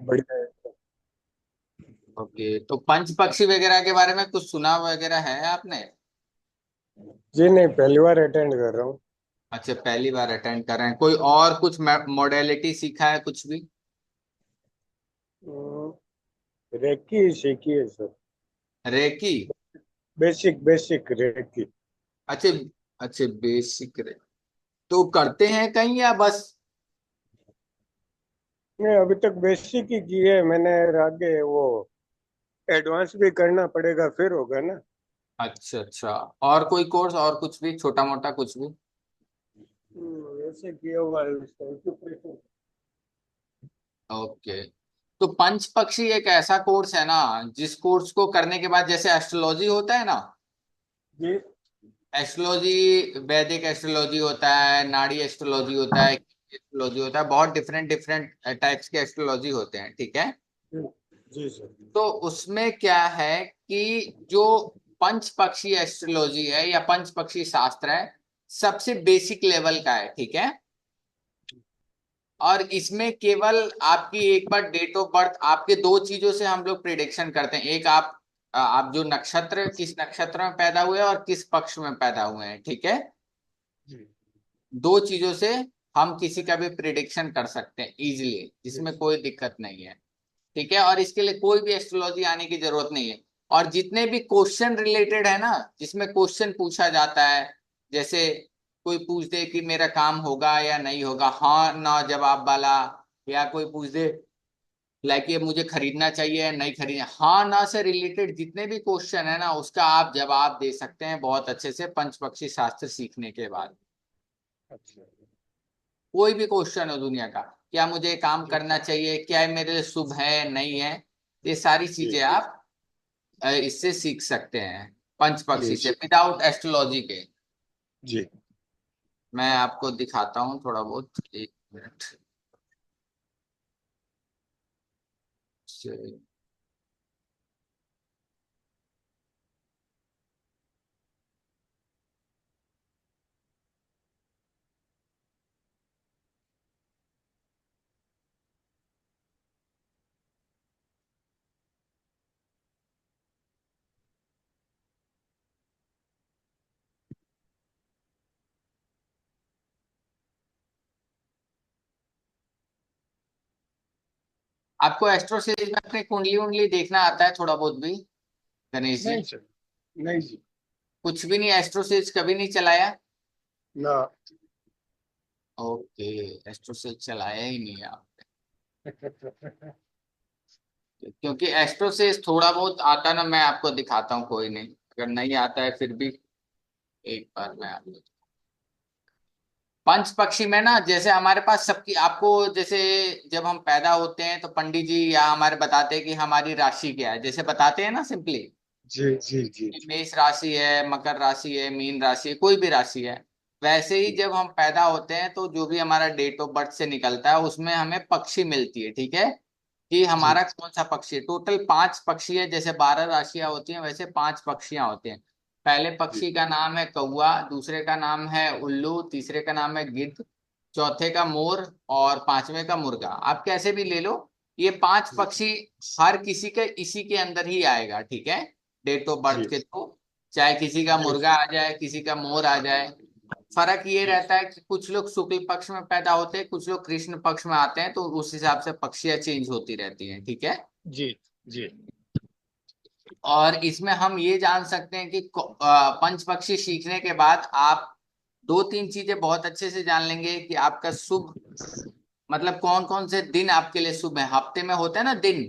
बढ़िया है। ओके, तो पंच पक्षी वगैरह के बारे में कुछ सुना वगैरह है आपने? जी नहीं, पहली बार अटेंड कर रहा हूँ। अच्छा, पहली बार अटेंड कर रहे हैं। कोई और कुछ मॉडलिटी सीखा है कुछ भी? रेकी सीखी है sir. Reiki? Basic basic reiki. अच्छे। अच्छे, बेसिक रे। तो करते हैं कहीं या बस? नहीं, अभी तक बेसिक ही की है मैंने। आगे वो एडवांस भी करना पड़ेगा, फिर होगा ना। अच्छा अच्छा। और कोई कोर्स और कुछ भी, छोटा मोटा कुछ भी? वैसे किया हुआ है उसका। ओके। तो पंच पक्षी एक ऐसा कोर्स है ना, जिस कोर्स को करने के बाद जैसे एस्ट्रोलॉजी होता है ना, जी एस्ट्रोलॉजी, वैदिक एस्ट्रोलॉजी होता है, नाड़ी एस्ट्रोलॉजी होता है, एस्ट्रोलॉजी होता है, बहुत डिफरेंट डिफरेंट टाइप्स के एस्ट्रोलॉजी होते हैं, ठीक है? जी जी सर। तो उसमें क्या है कि जो पंच पक्षी एस्ट्रोलॉजी है या पंच पक्षी शास्त्र है, सबसे बेसिक लेवल का है, ठीक है? और इसमें केवल आपकी एक बार डेट ऑफ बर्थ, आपके दो चीजों से हम लोग प्रिडिक्शन करते हैं। एक आप जो नक्षत्र, किस नक्षत्र में पैदा हुए और किस पक्ष में पैदा हुए हैं, ठीक है? जी दो चीजों से हम किसी का भी प्रिडिक्शन कर सकते हैं इजीली, जी जिसमें कोई दिक्कत नहीं है, ठीक है? और इसके लिए कोई भी एस्ट्रोलॉजी आने की जरूरत नहीं है। और जितने भी क्वेश्चन रिलेटेड है ना, जिसमें क्वेश्चन पूछा जाता है, जैसे कोई पूछ दे कि मेरा काम होगा या नहीं होगा, हाँ ना जवाब वाला, या कोई पूछ दे लाइक ये मुझे खरीदना चाहिए या नहीं खरीदना, हाँ ना से रिलेटेड जितने भी क्वेश्चन है ना, उसका आप जवाब दे सकते हैं बहुत अच्छे से पंच पक्षी शास्त्र सीखने के बाद। अच्छा। कोई भी क्वेश्चन हो दुनिया का, क्या मुझे काम जी करना चाहिए, क्या ये मेरे लिए शुभ है नहीं है, ये सारी चीजें जी आप इससे सीख सकते हैं, पंच पक्षी जी से, विदाउट एस्ट्रोलॉजी के। जी। मैं आपको दिखाता हूँ थोड़ा बहुत, एक मिनट से। आपको एस्ट्रो सीरीज में अपनी कुंडली उंडली देखना आता है थोड़ा बहुत भी, गणेश जी? नहीं सर। नहीं जी। कुछ भी नहीं, एस्ट्रो सीरीज कभी नहीं चलाया? ना। ओके, एस्ट्रो सीरीज चलाया ही नहीं आप? क्योंकि एस्ट्रो सीरीज थोड़ा बहुत आता ना, मैं आपको दिखाता हूँ, कोई नहीं, अगर नहीं आता है फिर भी एक बार मैं आपको। पंच पक्षी में ना, जैसे हमारे पास सबकी आपको, जैसे जब हम पैदा होते हैं तो पंडित जी या हमारे बताते हैं कि हमारी राशि क्या है, जैसे बताते हैं ना सिंपली, जी जी जी कि जी मेष राशि है, मकर राशि है, मीन राशि है, कोई भी राशि है। वैसे ही जी जब हम पैदा होते हैं तो जो भी हमारा डेट ऑफ बर्थ से निकलता है, उसमें हमें पक्षी मिलती है, ठीक है? कि जी हमारा कौन सा पक्षी है। टोटल पांच पक्षी है, जैसे 12 राशियां होती हैं वैसे पांच पक्षियां होती हैं। पहले जी पक्षी का नाम है कौवा, दूसरे का नाम है उल्लू, तीसरे का नाम है गिद्ध, चौथे का मोर, और पांचवे का मुर्गा। आप कैसे भी ले लो, ये पांच जी पक्षी हर किसी के इसी के अंदर ही आएगा, ठीक है? डेट ऑफ बर्थ जी के थ्रू, चाहे किसी का जी मुर्गा आ जाए, किसी का मोर आ जाए। फर्क ये जी रहता है कि कुछ लोग शुक्ल पक्ष में पैदा होते हैं, कुछ लोग कृष्ण पक्ष में आते हैं, तो उस हिसाब से पक्षियां चेंज होती रहती हैं, ठीक है? जी जी और इसमें हम ये जान सकते हैं कि पंच पक्षी सीखने के बाद आप दो तीन चीजें बहुत अच्छे से जान लेंगे कि आपका शुभ, मतलब कौन कौन से दिन आपके लिए शुभ है, हफ्ते में होते हैं ना दिन,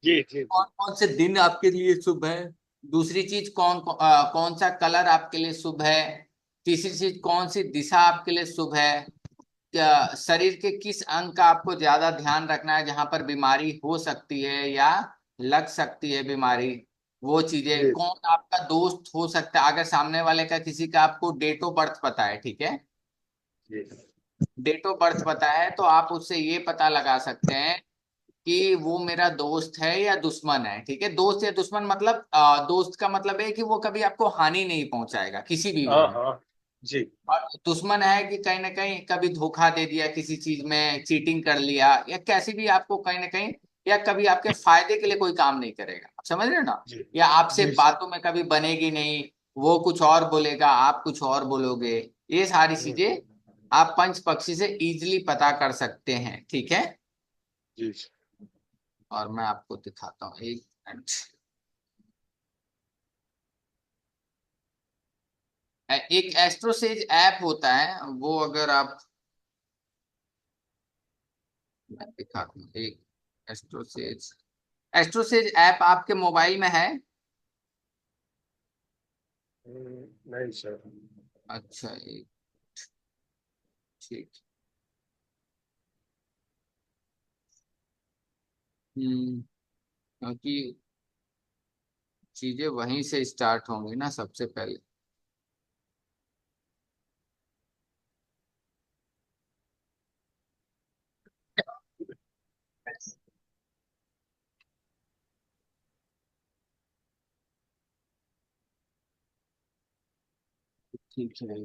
जी जी कौन जी कौन से दिन आपके लिए शुभ है। दूसरी चीज, कौन सा कलर आपके लिए शुभ है। तीसरी चीज, कौन सी दिशा आपके लिए शुभ है। क्या शरीर के किस अंग का आपको ज्यादा ध्यान रखना है, जहां पर बीमारी हो सकती है या लग सकती है बीमारी, वो चीजें। जी कौन आपका दोस्त हो सकता है, अगर सामने वाले का किसी का आपको डेट ऑफ बर्थ पता है, ठीक है? जी डेट ऑफ बर्थ पता है तो आप उससे ये पता लगा सकते हैं कि वो मेरा दोस्त है या दुश्मन है, ठीक है? दोस्त या दुश्मन मतलब, दोस्त का मतलब है कि वो कभी आपको हानि नहीं पहुंचाएगा किसी भी वे हाँ में। हाँ जी और दुश्मन है कि कहीं ना कहीं कभी धोखा दे दिया, किसी चीज में चीटिंग कर लिया, या कैसे भी आपको कहीं ना कहीं, या कभी आपके फायदे के लिए कोई काम नहीं करेगा, आप समझ रहे हो ना, जी या आपसे जी सर। बातों में कभी बनेगी नहीं, वो कुछ और बोलेगा, आप कुछ और बोलोगे। ये सारी चीजें हम्म, आप पंच पक्षी से इजीली पता कर सकते हैं, ठीक है। जी सर। और मैं आपको दिखाता हूँ, एक मिनट। एक एस्ट्रोसेज ऐप होता है, वो अगर आप, मैं दिखाता हूँ एक, एस्ट्रोसेज, एस्ट्रोसेज ऐप आपके मोबाइल में है? नहीं सर। अच्छा, एक, ठीक। क्योंकि चीजें वहीं से स्टार्ट होंगी ना सबसे पहले। ठीक है,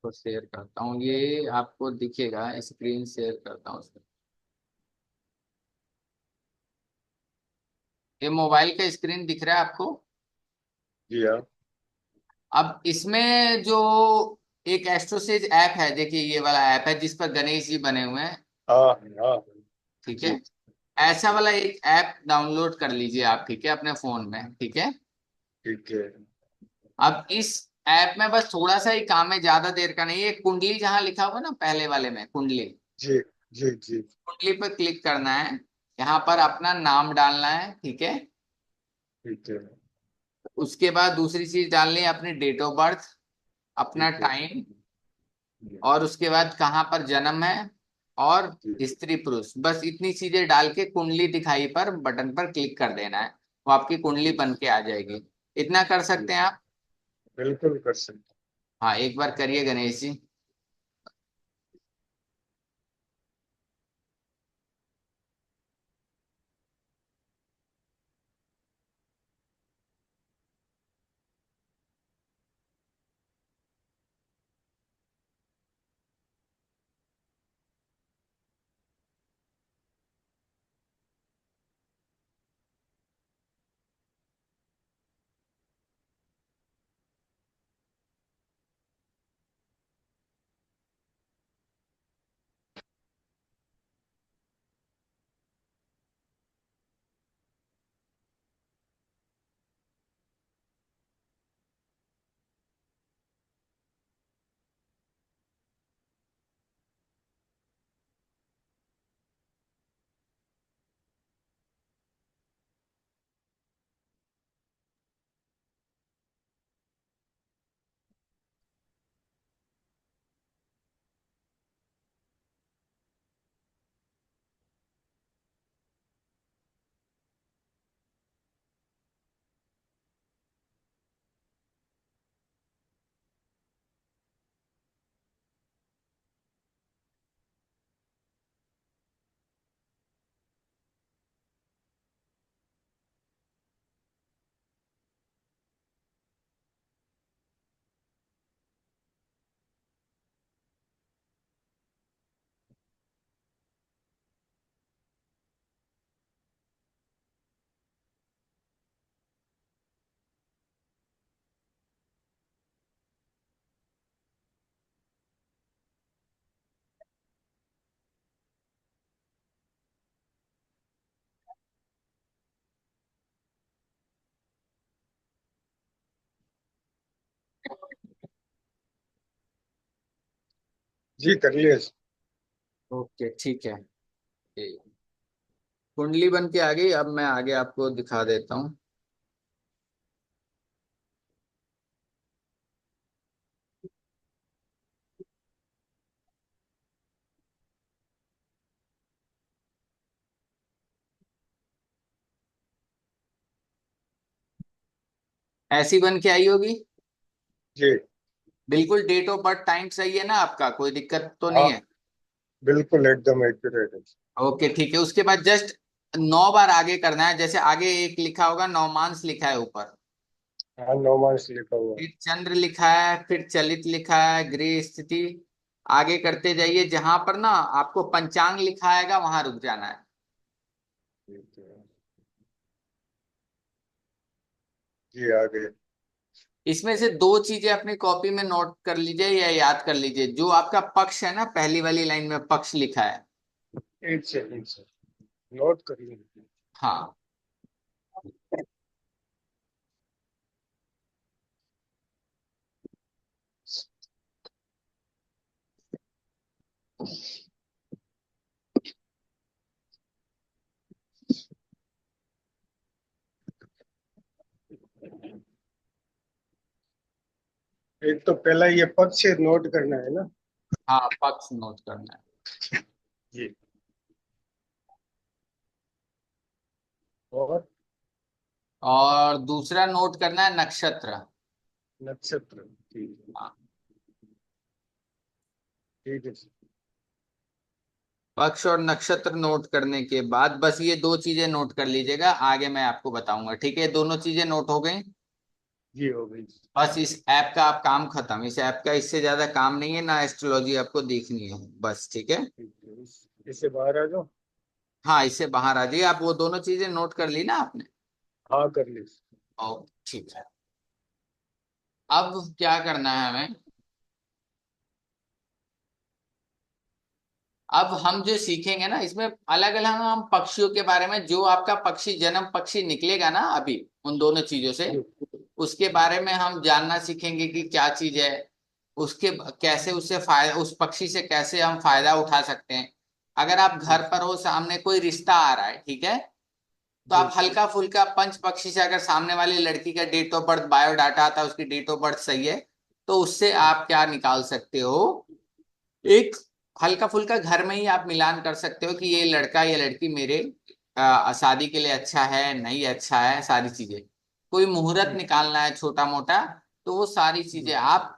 तो शेयर करता हूँ, ये आपको दिखेगा, स्क्रीन शेयर करता हूँ। ये मोबाइल का स्क्रीन दिख रहा है आपको? जी हाँ। अब इसमें जो एक एस्ट्रोसेज ऐप है, देखिए ये वाला ऐप है जिस पर गणेश जी बने हुए हैं, हाँ हाँ। ठीक है। जी ऐसा वाला एक ऐप डाउनलोड कर लीजिए आप, ठीक है, अपने फोन में, ठीक है। ठीक है। अब इस ऐप में बस थोड़ा सा ही काम है, ज्यादा देर का नहीं है। कुंडली जहां लिखा हुआ ना पहले वाले में, कुंडली, जी जी जी कुंडली पर क्लिक करना है। यहाँ पर अपना नाम डालना है, ठीक है। ठीक है। उसके बाद दूसरी चीज डालनी है अपनी डेट ऑफ बर्थ, अपना ठीक है। टाइम, और उसके बाद कहाँ पर जन्म है, और जी स्त्री पुरुष, बस इतनी चीजें डाल के कुंडली दिखाई पर बटन पर क्लिक कर देना है। वो आपकी कुंडली जी बन के आ जाएगी। इतना कर जी सकते हैं आप? बिल्कुल कर सकते हाँ, एक बार करिए गणेश जी। जी कर लिए। ओके, ठीक है। ये कुंडली बन के आ गई, अब मैं आगे आपको दिखा देता हूँ। ऐसी बन के आई होगी। जी बिल्कुल डेट ऑफ बर्थ टाइम सही है ना आपका, कोई दिक्कत तो नहीं हाँ है? बिल्कुल एकदम एक्यूरेट है। ओके ठीक है, उसके बाद जस्ट 9 बार आगे करना है। जैसे आगे एक लिखा होगा, नवमांश लिखा है ऊपर, हाँ, नौमांश लिखा हुआ है। फिर चंद्र लिखा है, फिर चलित लिखा है, गृह स्थिति। आगे करते जाइए, जहां पर ना आपको पंचांग लिखा आएगा वहां रुक जाना है। ठीक है। जी, आगे। इसमें से दो चीजें अपनी कॉपी में नोट कर लीजिए या याद कर लीजिए। जो आपका पक्ष है ना, पहली वाली लाइन में पक्ष लिखा है। एक सेकंड सर, नोट कर लीजिए। हाँ। एक तो पहला ये पक्ष नोट करना है ना। हाँ, पक्ष नोट करना है। जी। और और दूसरा नोट करना है नक्षत्र। नक्षत्र। ठीक है। हाँ। ठीक है सर। पक्ष और नक्षत्र नोट करने के बाद बस ये दो चीजें नोट कर लीजिएगा, आगे मैं आपको बताऊंगा। ठीक है, दोनों चीजें नोट हो गई। जी, हो गई। बस इस ऐप का आप काम खत्म। इस ऐप का इससे ज्यादा काम नहीं है, ना एस्ट्रोलॉजी आपको देखनी है बस। ठीक है। ठीक है, इससे बाहर आ जाओ। हाँ, इससे बाहर आ जाइए। आप वो दोनों चीजें नोट कर ली ना आपने? हाँ, कर ली। ओ, ठीक है। अब क्या करना है हमें? अब हम जो सीखेंगे ना, इसमें अलग अलग हम पक्षियों के बारे में, जो आपका पक्षी जन्म पक्षी निकलेगा ना अभी, उन दोनों चीजों से, जी। उसके बारे में हम जानना सीखेंगे कि क्या चीज है, उसके कैसे उससे फायदा, उस पक्षी से कैसे हम फायदा उठा सकते हैं। अगर आप घर पर हो, सामने कोई रिश्ता आ रहा है, ठीक है, तो जी। आप हल्का फुल्का पंच पक्षी से, अगर सामने वाली लड़की का डेट ऑफ बर्थ, बायोडाटा आता है, उसकी डेट ऑफ बर्थ सही है, तो उससे आप क्या निकाल सकते हो, एक हल्का फुल्का घर में ही आप मिलान कर सकते हो कि ये लड़का या लड़की मेरे शादी के लिए अच्छा है नहीं अच्छा है, सारी चीजें। कोई मुहूर्त निकालना है छोटा मोटा, तो वो सारी चीजें आप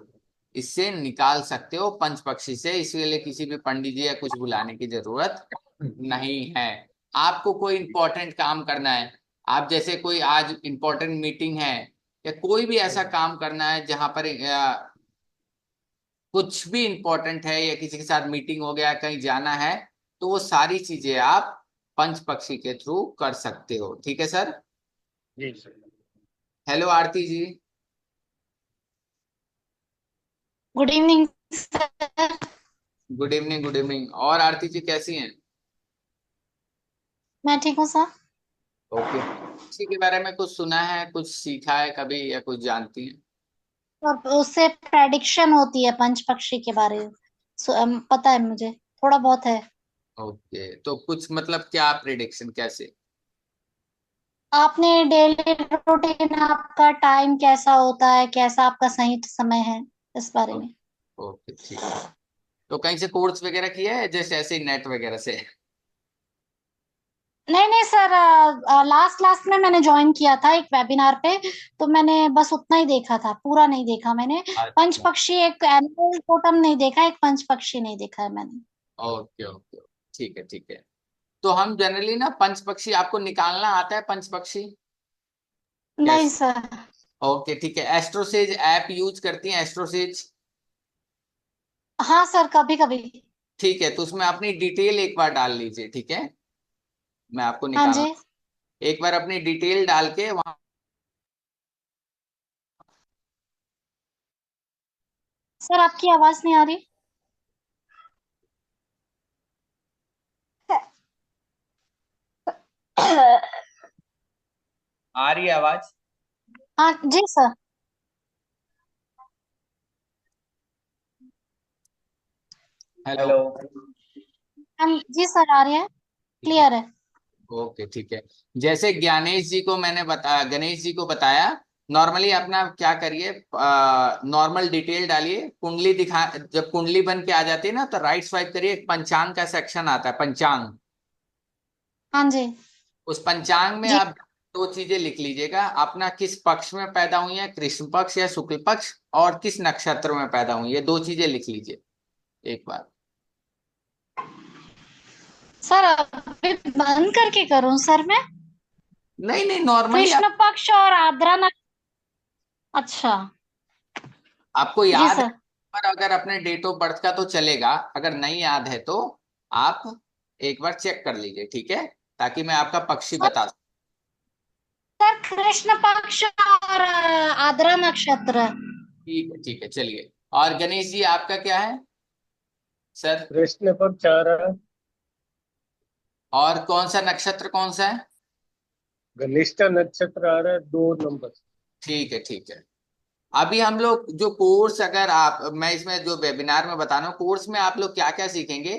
इससे निकाल सकते हो पंच पक्षी से। इसके लिए किसी भी पंडित जी या कुछ बुलाने की जरूरत नहीं है। आपको कोई इंपॉर्टेंट काम करना है, आप जैसे कोई आज इंपॉर्टेंट मीटिंग है, या कोई भी ऐसा काम करना है जहां पर कुछ भी इंपॉर्टेंट है, या किसी के साथ मीटिंग हो गया, कहीं जाना है, तो वो सारी चीजें आप पंच पक्षी के थ्रू कर सकते हो। ठीक है सर। जी sir. Hello Aarti ji. Good evening sir. Good evening, good evening. और आरती जी कैसी हैं? मैं ठीक हूँ सर। ओके। इसी के बारे में कुछ सुना है, कुछ सीखा है कभी, या कुछ जानती हैं? और उससे प्रेडिक्शन होती है पंच पक्षी के बारे में। पता है मुझे, थोड़ा बहुत है। ओके, तो कुछ मतलब क्या प्रिडिक्शन कैसे? आपने डेली रूटीन, आपका टाइम कैसा होता है, कैसा आपका सही समय है, इस बारे में। ओके ठीक है। तो कहीं से कोर्स वगैरह किया है, जैसे ऐसे नेट वगैरह से? नहीं नहीं सर, लास्ट लास्ट में मैंने ज्वाइन किया था एक वेबिनार पे, तो मैंने बस उतना ही देखा था, पूरा नहीं देखा मैंने। पंच अच्छा। पक्षी, एक एनुअल टोटम नहीं देखा, एक पंच पक्षी नहीं देखा है मैंने। ओके ओके, ठीक है ठीक है। तो हम जनरली ना पंच पक्षी, आपको निकालना आता है पंच पक्षी नहीं कैसे? सर। ओके ठीक है। एस्ट्रोसेज ऐप यूज करती हैं, एस्ट्रोसेज? हाँ सर, कभी कभी। ठीक है, तो उसमें अपनी डिटेल एक बार डाल लीजिए। ठीक है, मैं आपको हाँ निकालना, जी। एक बार अपनी डिटेल डाल के वहां। सर आपकी आवाज नहीं आ रही। आ रही है आवाज? हाँ जी सर। हेलो। हेलो। हाँ जी सर, आ रही है, ठीक है। क्लियर है। ओके ठीक है। जैसे ज्ञानेश जी को मैंने बताया, गणेश जी को बताया, नॉर्मली अपना क्या करिए, नॉर्मल डिटेल डालिए, कुंडली दिखा, जब कुंडली बन के आ जाती है ना, तो राइट स्वाइप करिए, एक पंचांग का सेक्शन आता है, पंचांग। हाँ जी। उस पंचांग में जी। आप दो चीजें लिख लीजिएगा, अपना किस पक्ष में पैदा हुई है, कृष्ण पक्ष या शुक्ल पक्ष, और किस नक्षत्र में पैदा हुई है, ये दो चीजें लिख लीजिए एक बार। सर अभी बंद करके करूं सर मैं? नहीं नहीं, नॉर्मली कृष्ण पक्ष और आद्रा नक्ष। अच्छा। आपको जी याद है, सर। पर अगर अपने डेट ऑफ बर्थ का तो चलेगा, अगर नहीं याद है तो आप एक बार चेक कर लीजिए, ठीक है, ताकि मैं आपका पक्षी सर बता सकूं। सर कृष्ण पक्ष और आद्रा नक्षत्र। ठीक है, चलिए। और गणेश जी आपका क्या है सर? कृष्ण पक्ष आ रहा है। और कौन सा नक्षत्र कौन सा है? घनिष्ठा नक्षत्र आ रहा है, 2 नंबर। ठीक है। अभी हम लोग जो कोर्स, अगर आप, मैं इसमें जो वेबिनार में बता रहा हूँ, कोर्स में आप लोग क्या क्या सीखेंगे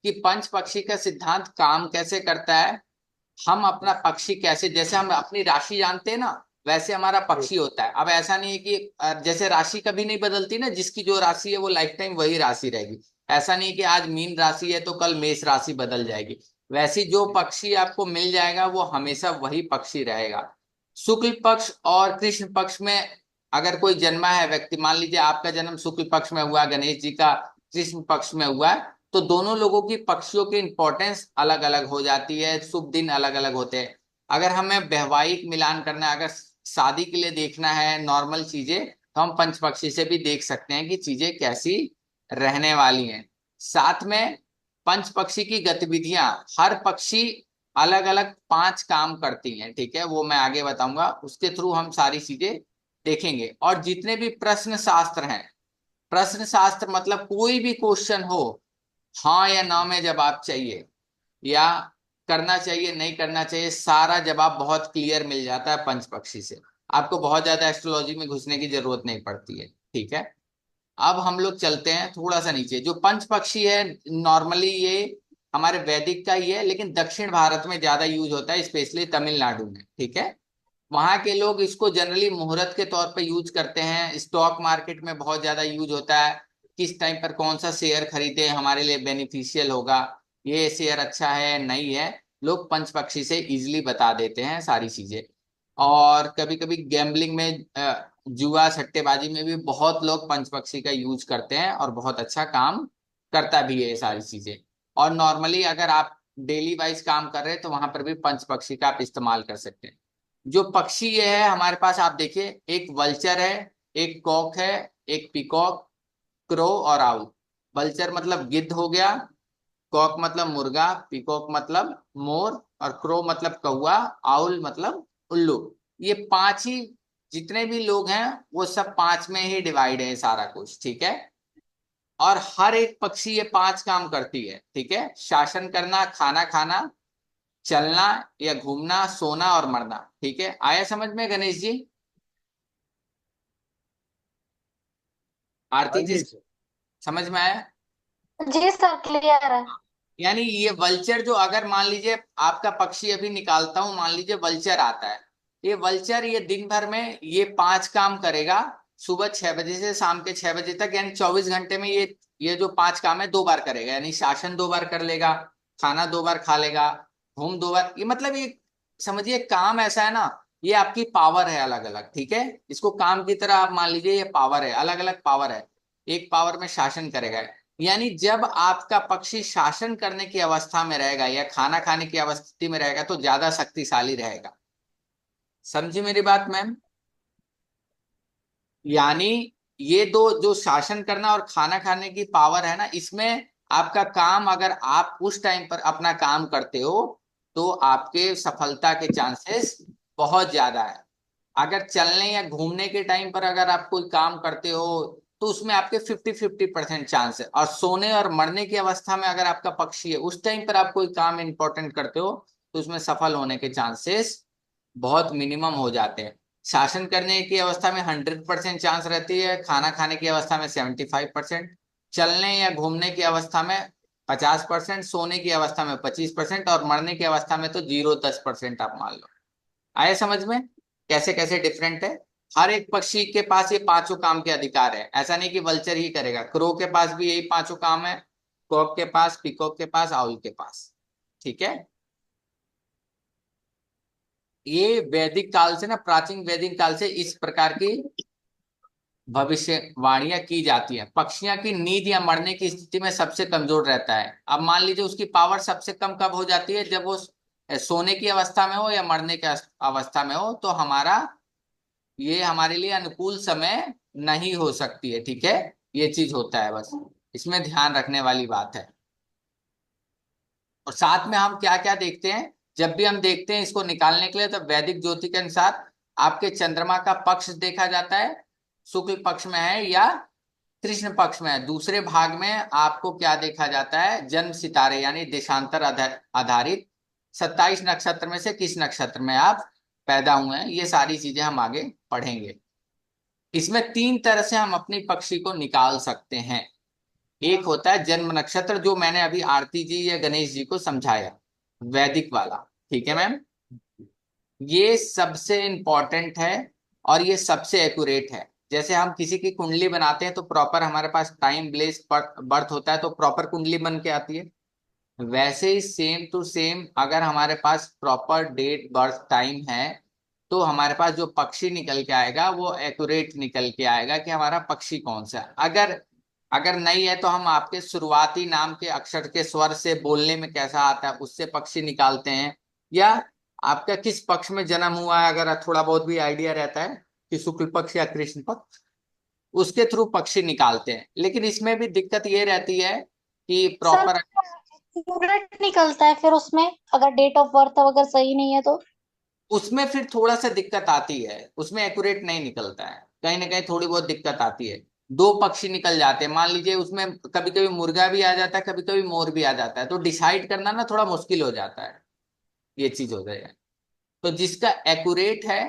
कि पंच पक्षी का सिद्धांत काम कैसे करता है, हम अपना पक्षी कैसे, जैसे हम अपनी राशि जानते हैं ना, वैसे हमारा पक्षी होता है। अब ऐसा नहीं है कि जैसे राशि कभी नहीं बदलती ना, जिसकी जो राशि है वो लाइफ टाइम वही राशि रहेगी। ऐसा नहीं कि आज मीन राशि है तो कल मेष राशि बदल जाएगी। वैसे जो पक्षी आपको मिल जाएगा वो हमेशा वही पक्षी रहेगा। शुक्ल पक्ष और कृष्ण पक्ष में अगर कोई जन्मा है व्यक्ति, मान लीजिए आपका जन्म शुक्ल पक्ष में हुआ, गणेश जी का कृष्ण पक्ष में हुआ है, तो दोनों लोगों की पक्षियों की इंपॉर्टेंस अलग अलग हो जाती है, शुभ दिन अलग अलग होते हैं। अगर हमें वैवाहिक मिलान करना है, अगर शादी के लिए देखना है नॉर्मल चीजें, तो हम पंचपक्षी से भी देख सकते हैं कि चीजें कैसी रहने वाली हैं। साथ में पंचपक्षी की गतिविधियां, हर पक्षी अलग अलग 5 काम करती हैं, ठीक है, वो मैं आगे बताऊंगा, उसके थ्रू हम सारी चीजें देखेंगे। और जितने भी प्रश्न शास्त्र हैं, प्रश्न शास्त्र मतलब कोई भी क्वेश्चन हो, हाँ या ना में जवाब चाहिए, या करना चाहिए नहीं करना चाहिए, सारा जवाब बहुत क्लियर मिल जाता है पंचपक्षी से। आपको बहुत ज्यादा एस्ट्रोलॉजी में घुसने की जरूरत नहीं पड़ती है, ठीक है। अब हम लोग चलते हैं थोड़ा सा नीचे। जो पंच पक्षी है, नॉर्मली ये हमारे वैदिक का ही है, लेकिन दक्षिण भारत में ज्यादा यूज होता है, स्पेशली तमिलनाडु में, ठीक है। वहां के लोग इसको जनरली मुहूर्त के तौर पे यूज करते हैं, स्टॉक मार्केट में बहुत ज्यादा यूज होता है, किस टाइम पर कौन सा शेयर खरीदे हमारे लिए बेनिफिशियल होगा, ये शेयर अच्छा है नहीं है, लोग पंचपक्षी से इजिली बता देते हैं सारी चीजें। और कभी कभी गैम्बलिंग में, जुआ सट्टेबाजी में भी बहुत लोग पंचपक्षी का यूज करते हैं, और बहुत अच्छा काम करता भी है ये सारी चीजें। और नॉर्मली अगर आप डेली वाइज काम कर रहे हैं तो वहां पर भी पंचपक्षी का आप इस्तेमाल कर सकते हैं। जो पक्षी ये है हमारे पास, आप देखिए, एक वल्चर है, एक कॉक है, एक पीकॉक, क्रो और आउल। वल्चर मतलब गिद्ध हो गया, कॉक मतलब मुर्गा, पीकॉक मतलब मोर, और क्रो मतलब कौवा, आउल मतलब उल्लू। ये 5 ही, जितने भी लोग हैं वो सब 5 में ही डिवाइड है सारा कुछ, ठीक है। और हर एक पक्षी ये 5 काम करती है, ठीक है, शासन करना, खाना खाना, चलना या घूमना, सोना और मरना, ठीक है। आया समझ में गणेश जी? हाँ आरती जी, जी सर। समझ में आया? जी सर क्लियर है। यानी ये वल्चर जो, अगर मान लीजिए आपका पक्षी अभी निकालता हूं, मान लीजिए वल्चर आता है, ये वल्चर ये दिन भर में ये 5 काम करेगा। सुबह 6 बजे से शाम के 6 बजे तक, यानी 24 घंटे में ये जो 5 काम है 2 बार करेगा, यानी शासन 2 बार कर लेगा, खाना 2 बार खा लेगा, घूम 2 बार, ये मतलब ये समझिए काम ऐसा है ना, ये आपकी पावर है अलग अलग, ठीक है। इसको काम की तरह आप मान लीजिए, ये पावर है, अलग अलग पावर है। एक पावर में शासन करेगा, यानी जब आपका पक्षी शासन करने की अवस्था में रहेगा या खाना खाने की अवस्था में रहेगा तो ज्यादा शक्तिशाली रहेगा। समझी मेरी बात मैम? यानी ये दो, जो शासन करना और खाना खाने की पावर है ना, इसमें आपका काम, अगर आप उस टाइम पर अपना काम करते हो तो आपके सफलता के चांसेस बहुत ज्यादा है। अगर चलने या घूमने के टाइम पर अगर आप कोई काम करते हो तो उसमें आपके 50-50% चांस है। और सोने और मरने की अवस्था में अगर आपका पक्षी है, उस टाइम पर आप कोई काम इंपॉर्टेंट करते हो तो उसमें सफल होने के चांसेस बहुत मिनिमम हो जाते हैं। शासन करने की अवस्था में 100% चांस रहती है, खाना खाने की अवस्था में 75%, चलने या घूमने की अवस्था में 50%, सोने की अवस्था में 25%, और मरने की अवस्था में तो 0-10% आप मान लो। आए समझ में कैसे कैसे डिफरेंट है? हर एक पक्षी के पास ये 5 काम के अधिकार है, ऐसा नहीं कि वल्चर ही करेगा, क्रो के पास भी यही 5 काम है, कॉक के पास, पिकॉक के पास, आउल के पास, ठीक है। ये वैदिक काल से ना, प्राचीन वैदिक काल से इस प्रकार की भविष्यवाणियां की जाती है। पक्षियों की नींद या मरने की स्थिति में सबसे कमजोर रहता है। अब मान लीजिए उसकी पावर सबसे कम कब हो जाती है, जब वो सोने की अवस्था में हो या मरने की अवस्था में हो, तो हमारा ये हमारे लिए अनुकूल समय नहीं हो सकती है। ठीक है, ये चीज होता है, बस इसमें ध्यान रखने वाली बात है। और साथ में हम क्या क्या देखते हैं, जब भी हम देखते हैं इसको निकालने के लिए, तो वैदिक ज्योति के अनुसार आपके चंद्रमा का पक्ष देखा जाता है, शुक्ल पक्ष में है या कृष्ण पक्ष में है। दूसरे भाग में आपको क्या देखा जाता है, जन्म सितारे यानी देशांतर आधारित 27 नक्षत्र में से किस नक्षत्र में आप पैदा हुए हैं, ये सारी चीजें हम आगे पढ़ेंगे। इसमें तीन तरह से हम अपनी पक्षी को निकाल सकते हैं। एक होता है जन्म नक्षत्र, जो मैंने अभी आरती जी या गणेश जी को समझाया, वैदिक वाला। ठीक है मैम, ये सबसे इंपॉर्टेंट है और ये सबसे एक्यूरेट है। जैसे हम किसी की कुंडली बनाते हैं तो प्रॉपर हमारे पास टाइम प्लेस बर्थ होता है, तो प्रॉपर कुंडली बन के आती है। वैसे ही सेम टू सेम अगर हमारे पास प्रॉपर डेट बर्थ टाइम है, तो हमारे पास जो पक्षी निकल के आएगा वो एक्यूरेट निकल के आएगा कि हमारा पक्षी कौन सा है। अगर अगर नहीं है तो हम आपके शुरुआती नाम के अक्षर के स्वर से बोलने में कैसा आता है उससे पक्षी निकालते हैं, या आपका किस पक्ष में जन्म हुआ है अगर थोड़ा बहुत भी आइडिया रहता है कि शुक्ल पक्ष या कृष्ण पक्ष, उसके थ्रू पक्षी निकालते हैं। लेकिन इसमें भी दिक्कत ये रहती है कि सर प्रॉपर, एक्यूरेट निकलता है फिर उसमें, अगर डेट ऑफ बर्थ अगर सही नहीं है तो? उसमें फिर थोड़ा सा दिक्कत आती है, उसमें एक्यूरेट नहीं निकलता है, कहीं ना कहीं थोड़ी बहुत दिक्कत आती है। दो पक्षी निकल जाते हैं मान लीजिए, उसमें कभी कभी मुर्गा भी आ जाता है, कभी कभी मोर भी आ जाता है, तो डिसाइड करना ना थोड़ा मुश्किल हो जाता है, ये चीज हो जाए। तो जिसका एक्यूरेट है,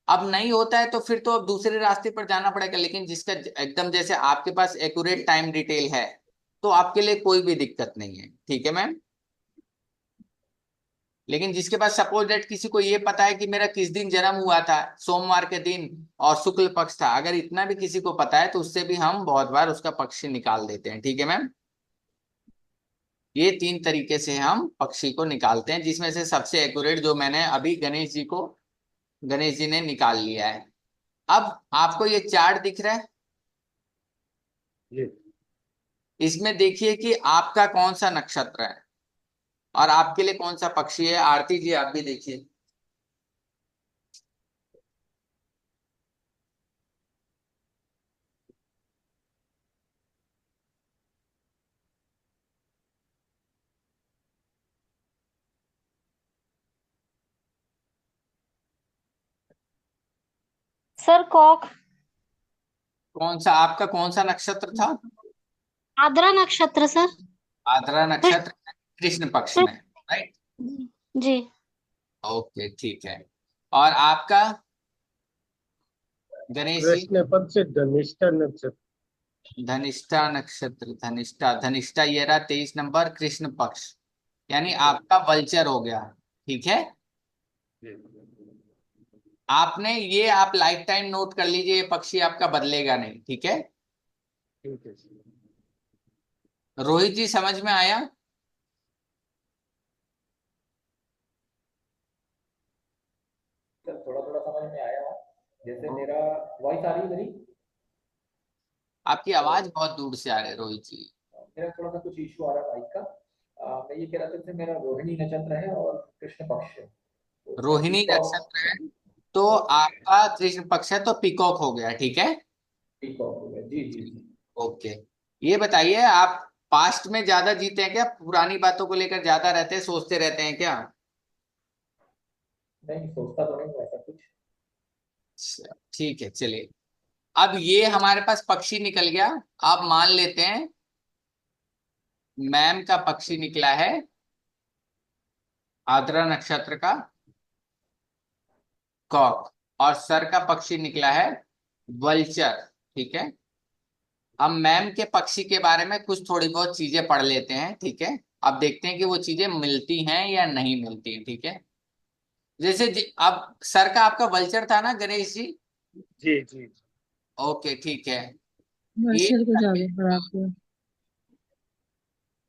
अब नहीं होता है तो फिर तो अब दूसरे रास्ते पर जाना पड़ेगा। लेकिन जिसका एकदम जैसे आपके पास एक्यूरेट टाइम डिटेल है, तो आपके लिए कोई भी दिक्कत नहीं है। ठीक है मैम। लेकिन जिसके पास सपोज डेट किसी को ये पता है कि मेरा किस दिन जन्म हुआ था, सोमवार के दिन और शुक्ल पक्ष था, अगर इतना भी किसी को पता है तो उससे भी हम बहुत बार उसका पक्षी निकाल देते हैं। ठीक है मैम, ये तीन तरीके से हम पक्षी को निकालते हैं, जिसमें से सबसे एक्यूरेट जो मैंने अभी गणेश जी ने निकाल लिया है। अब आपको ये चार्ट दिख रहा है, जी। इसमें देखिए कि आपका कौन सा नक्षत्र है और आपके लिए कौन सा पक्षी है। आरती जी आप भी देखिए। Sir cock. कौन सा आपका कौन सा नक्षत्र था? आद्रा नक्षत्र सर। आद्रा कृष्ण। नक्षत्र, कृष्ण पक्ष में, कृष्ण। राइट। जी। जी। ओके ठीक है। और आपका गणेश जी? कृष्ण पक्ष धनिष्ठा नक्षत्र। धनिष्ठा नक्षत्र, धनिष्ठा धनिष्ठा ये रहा 23 नंबर, कृष्ण पक्ष, यानी आपका वल्चर हो गया। ठीक है, जी। आपने ये आप लाइफ टाइम नोट कर लीजिए, ये पक्षी आपका बदलेगा नहीं। ठीक है, ठीक है। रोहित जी समझ में आया? सर थोड़ा थोड़ा समझ में आया। जैसे मेरा वॉइस आ रही है मेरी? आपकी हेलो। आवाज बहुत दूर से आ रही है रोहित जी। मेरा थोड़ा सा कुछ इशू आ रहा है माइक का। मैं ये कह रहा था जैसे मेरा रोहिणी नक्षत्र है और कृष्ण पक्ष है, तो उसमें रोहिणी नक्षत्र पीकॉक। है तो ओके। आपका कृष्ण पक्ष है तो पीकॉक हो गया। ठीक है, पीकॉक हो गया, जी जी जी। ओके। ये बताइए आप पास्ट में ज्यादा जीते हैं क्या, पुरानी बातों को लेकर ज्यादा रहते हैं, सोचते रहते हैं क्या? नहीं, सोचता तो नहीं हूँ ऐसा कुछ। अच्छा, ठीक है चलिए। अब ये हमारे पास पक्षी निकल गया। आप मान लेते हैं मैम का पक्षी निकला है आद्रा नक्षत्र का कॉक, और सर का पक्षी निकला है वल्चर। ठीक है, हम मैम के पक्षी के बारे में कुछ थोड़ी बहुत चीजें पढ़ लेते हैं। ठीक है, अब देखते हैं कि वो चीजें मिलती हैं या नहीं मिलती हैं। ठीक है, जैसे अब सर का आपका वल्चर था ना गणेश जी? जी जी। ओके ठीक है। ये वर्षा कुछ आगे बढ़ा के।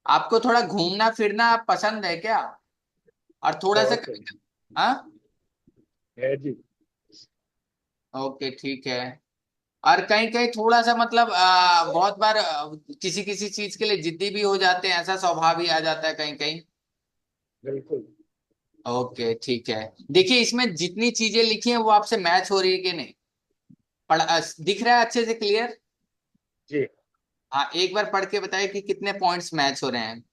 आपको थोड़ा घूमना फिरना पसंद है क्या, और थोड़ा सा बहुत है। हाँ? है जी। ओके ठीक है। और कहीं कहीं थोड़ा सा मतलब बहुत बार किसी किसी चीज के लिए जिद्दी भी हो जाते हैं, ऐसा स्वभाव भी आ जाता है कहीं कहीं। बिल्कुल। ओके ठीक है। देखिए इसमें जितनी चीजें लिखी हैं वो आपसे मैच हो रही है कि नहीं, दिख रहा है अच्छे से क्लियर? जी। हाँ एक बार पढ़ के बताइए कि कितने पॉइंट्स मैच हो रहे हैं।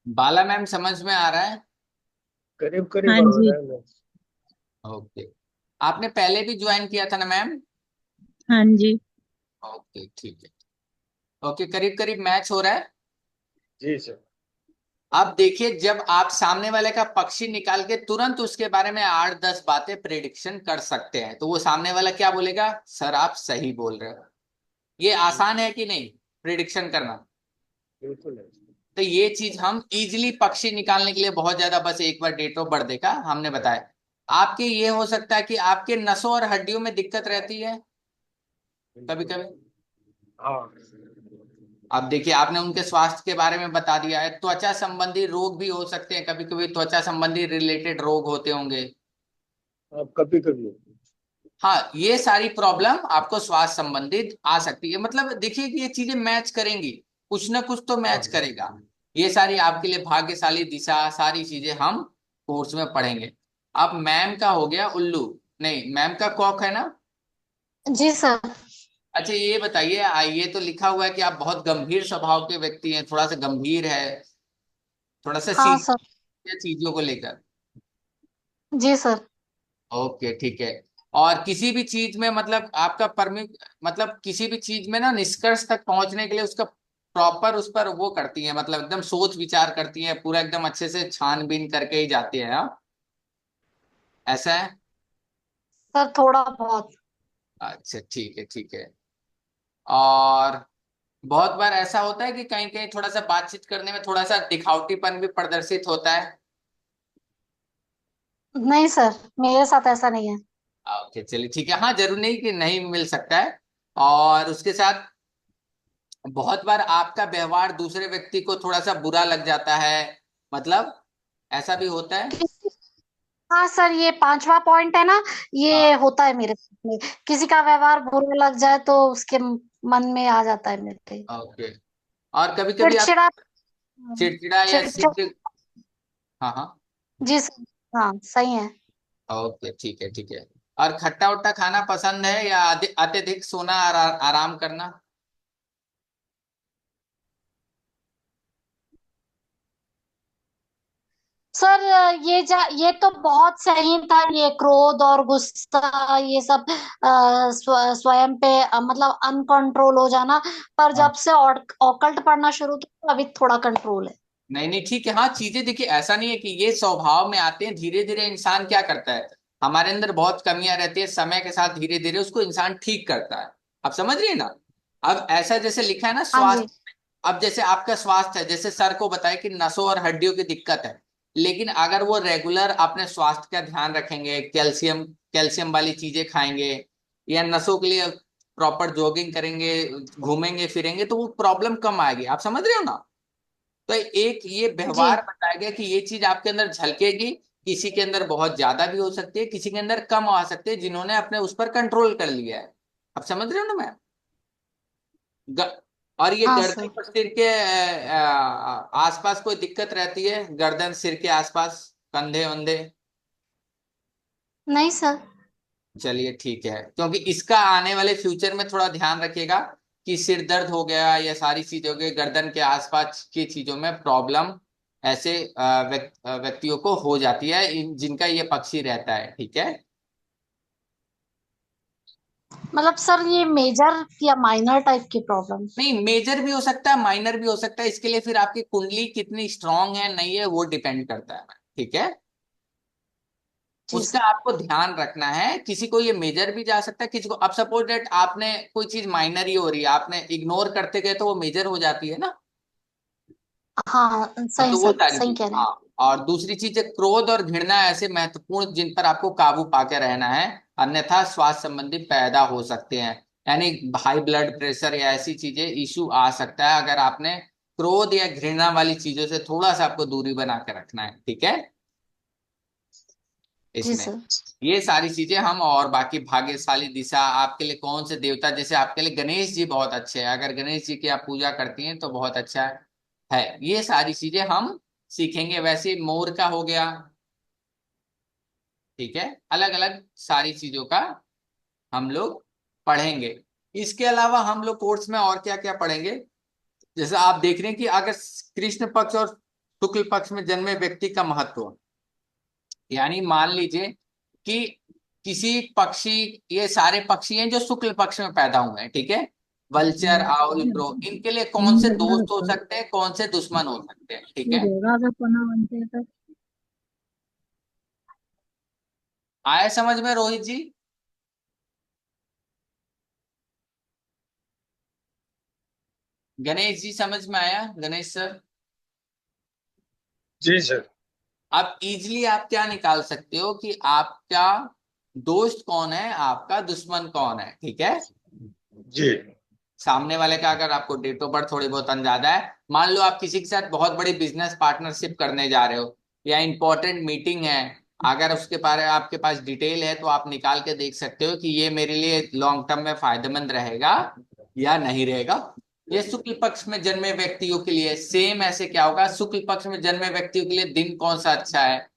बाला मैम समझ में आ रहा है? करीब हाँ करीब आ जी। रहा है मैम। ओके। आपने पहले भी ज्वाइन किया था ना मैम? हाँ जी। ओके ठीक है। ओके करीब करीब मैच हो रहा है। जी सर। अब देखिए जब आप सामने वाले का पक्षी निकाल के तुरंत उसके बारे में 8-10 बातें प्रिडिक्शन कर सकते हैं, तो वो सामने वाला क्या बोलेगा, सर आप सही बोल रहे हो। ये आसान है कि नहीं प्रिडिक्शन करना? बिल्कुल है। तो ये चीज हम इजिली पक्षी निकालने के लिए बहुत ज्यादा, बस एक बार डेट ऑफ बर्थ देखा हमने बताया। आपके ये हो सकता है कि आपके नसों और हड्डियों में दिक्कत रहती है कभी बिल्कुल। कभी। हाँ। अब देखिए आपने उनके स्वास्थ्य के बारे में बता दिया है, त्वचा संबंधी रोग भी हो सकते हैं, कभी कभी त्वचा संबंधी रिलेटेड रोग होते होंगे। आप कभी कभी। हाँ ये सारी प्रॉब्लम आपको स्वास्थ्य संबंधित आ सकती है, मतलब देखिए कि ये चीजें मैच करेंगी, कुछ ना कुछ तो मैच हाँ। करेगा। ये सारी आपके लिए भाग्यशाली दिशा सारी चीजें हम कोर्स में पढ़ेंगे। अब मैम का हो गया उल्लू, नहीं मैम का कॉक है ना? जी सर। अच्छा ये बताइए, ये तो लिखा हुआ है कि आप बहुत गंभीर स्वभाव के व्यक्ति हैं, थोड़ा सा गंभीर है, थोड़ा सा हाँ सर। सीरियस चीजों को लेकर। जी सर। ओके ठीक है। और किसी भी चीज में मतलब आपका मतलब किसी भी चीज में ना निष्कर्ष तक पहुंचने के लिए उसका प्रॉपर उस पर वो करती है, मतलब एकदम सोच विचार करती है, पूरा एकदम अच्छे से छानबीन करके ही जाती है, हाँ ऐसा है? सर थोड़ा बहुत। अच्छा ठीक है ठीक है। और बहुत बार ऐसा होता है कि कहीं कहीं थोड़ा सा बातचीत करने में थोड़ा सा दिखावटीपन भी प्रदर्शित होता है। नहीं सर, मेरे साथ ऐसा नहीं है। ओके चलिए ठीक है, हाँ जरूर नहीं कि नहीं मिल सकता है। और उसके साथ बहुत बार आपका व्यवहार दूसरे व्यक्ति को थोड़ा सा बुरा लग जाता है, मतलब ऐसा भी होता है। हाँ सर, ये पांचवा पॉइंट है ना, ये हाँ होता है मेरे साथ में। किसी का व्यवहार बुरा लग जाए तो उसके मन में आ जाता है मेरे। ओके। और कभी कभी आप चिड़चिड़ा। चिड़चिड़ा या चिड़चिड़। सिद्ध। हाँ हाँ। जी सर। हाँ सही है। ओके ठीक है ठीक है। और खट्टा उट्टा खाना पसंद है या अत्यधिक सोना आराम करना? सर ये तो बहुत सही था, ये क्रोध और गुस्सा ये सब स्वयं पे मतलब अनकंट्रोल हो जाना। पर हाँ जब से ऑकल्ट पढ़ना शुरू किया अभी थोड़ा कंट्रोल है। नहीं नहीं ठीक है, हाँ चीजें देखिए ऐसा नहीं है कि ये स्वभाव में आते हैं, धीरे धीरे इंसान क्या करता है, हमारे अंदर बहुत कमियां रहती है, समय के साथ धीरे धीरे उसको इंसान ठीक करता है। आप समझ रही है ना? अब ऐसा जैसे लिखा है ना हाँ जी। स्वास्थ्य, अब जैसे आपका स्वास्थ्य है, जैसे सर को बताए कि नसों और हड्डियों की दिक्कत है, लेकिन अगर वो रेगुलर अपने स्वास्थ्य का ध्यान रखेंगे, कैल्शियम कैल्शियम वाली चीजें खाएंगे, या नसों के लिए प्रॉपर जॉगिंग करेंगे, घूमेंगे फिरेंगे, तो वो प्रॉब्लम कम आएगी। आप समझ रहे हो ना? तो एक ये जी। व्यवहार बताया गया कि ये चीज आपके अंदर झलकेगी, किसी के अंदर बहुत ज्यादा भी हो सकती है, किसी के अंदर कम आ सकती है, जिन्होंने अपने उस पर कंट्रोल कर लिया है। आप समझ रहे हो ना मैम? और ये हाँ गर्दन सर। और सिर के आसपास कोई दिक्कत रहती है, गर्दन सिर के आसपास, कंधे वंधे? नहीं सर। चलिए ठीक है, क्योंकि इसका आने वाले फ्यूचर में थोड़ा ध्यान रखिएगा कि सिर दर्द हो गया या सारी चीजों के गर्दन के आसपास की चीजों में प्रॉब्लम ऐसे व्यक्तियों को हो जाती है, जिनका ये पक्षी रहता है, ठीक है? मतलब सर ये मेजर या माइनर टाइप की प्रॉब्लम? नहीं मेजर भी हो सकता है, माइनर भी हो सकता है, इसके लिए फिर आपकी कुंडली कितनी स्ट्रांग है नहीं है वो डिपेंड करता है, ठीक है? जी उसका सर। आपको ध्यान रखना है, किसी को ये मेजर भी जा सकता है, किसी को, अब सपोज डेट आपने कोई चीज माइनर ही हो रही है, आपने इग्नोर करते गए तो वो मेजर हो जाती है ना। हाँ सही तो वो सर, सारी सही चीज, कह रहे हैं। हाँ। और दूसरी चीज है क्रोध और घृणा, ऐसे महत्वपूर्ण जिन पर आपको काबू पाके रहना है, अन्यथा स्वास्थ्य संबंधी पैदा हो सकते हैं। यानी हाई ब्लड प्रेशर या ऐसी चीजें इशू आ सकता है अगर आपने क्रोध या घृणा वाली चीजों से थोड़ा सा आपको दूरी बना के रखना है, ठीक है। जी इसमें सर। ये सारी चीजें हम, और बाकी भाग्यशाली दिशा आपके लिए कौन से देवता, जैसे आपके लिए गणेश जी बहुत अच्छे हैं, अगर गणेश जी की आप पूजा करती हैं तो बहुत अच्छा है। ये सारी चीजें हम सीखेंगे। वैसे मोर का हो गया, ठीक है, अलग अलग सारी चीजों का हम लोग पढ़ेंगे। इसके अलावा हम लोग कोर्स में और क्या क्या पढ़ेंगे, जैसे आप देख रहे हैं कि अगर कृष्ण पक्ष और शुक्ल पक्ष में जन्मे व्यक्ति का महत्व, यानी मान लीजिए कि किसी पक्षी, ये सारे पक्षी हैं जो शुक्ल पक्ष में पैदा हुए हैं, ठीक है, वल्चर, आउल, क्रो, इनके लिए कौन से दोस्त हो सकते हैं, कौन से दुश्मन हो सकते हैं, ठीक है। आया समझ में रोहित जी? गणेश जी समझ में आया, गणेश सर? जी सर। अब इजिली आप क्या निकाल सकते हो कि आपका दोस्त कौन है, आपका दुश्मन कौन है, ठीक है। जी सामने वाले का अगर आपको डेट ऑफ बर्थ थोड़ी बहुत अंदाजा है, मान लो आप किसी के साथ बहुत बड़ी बिजनेस पार्टनरशिप करने जा रहे हो या इंपॉर्टेंट मीटिंग है, अगर उसके बारे में आपके पास डिटेल है तो आप निकाल के देख सकते हो कि ये मेरे लिए लॉन्ग टर्म में फायदेमंद रहेगा या नहीं रहेगा। ये शुक्ल पक्ष में जन्मे व्यक्तियों के लिए सेम ऐसे क्या होगा, शुक्ल पक्ष में जन्मे व्यक्तियों के लिए दिन कौन सा अच्छा है,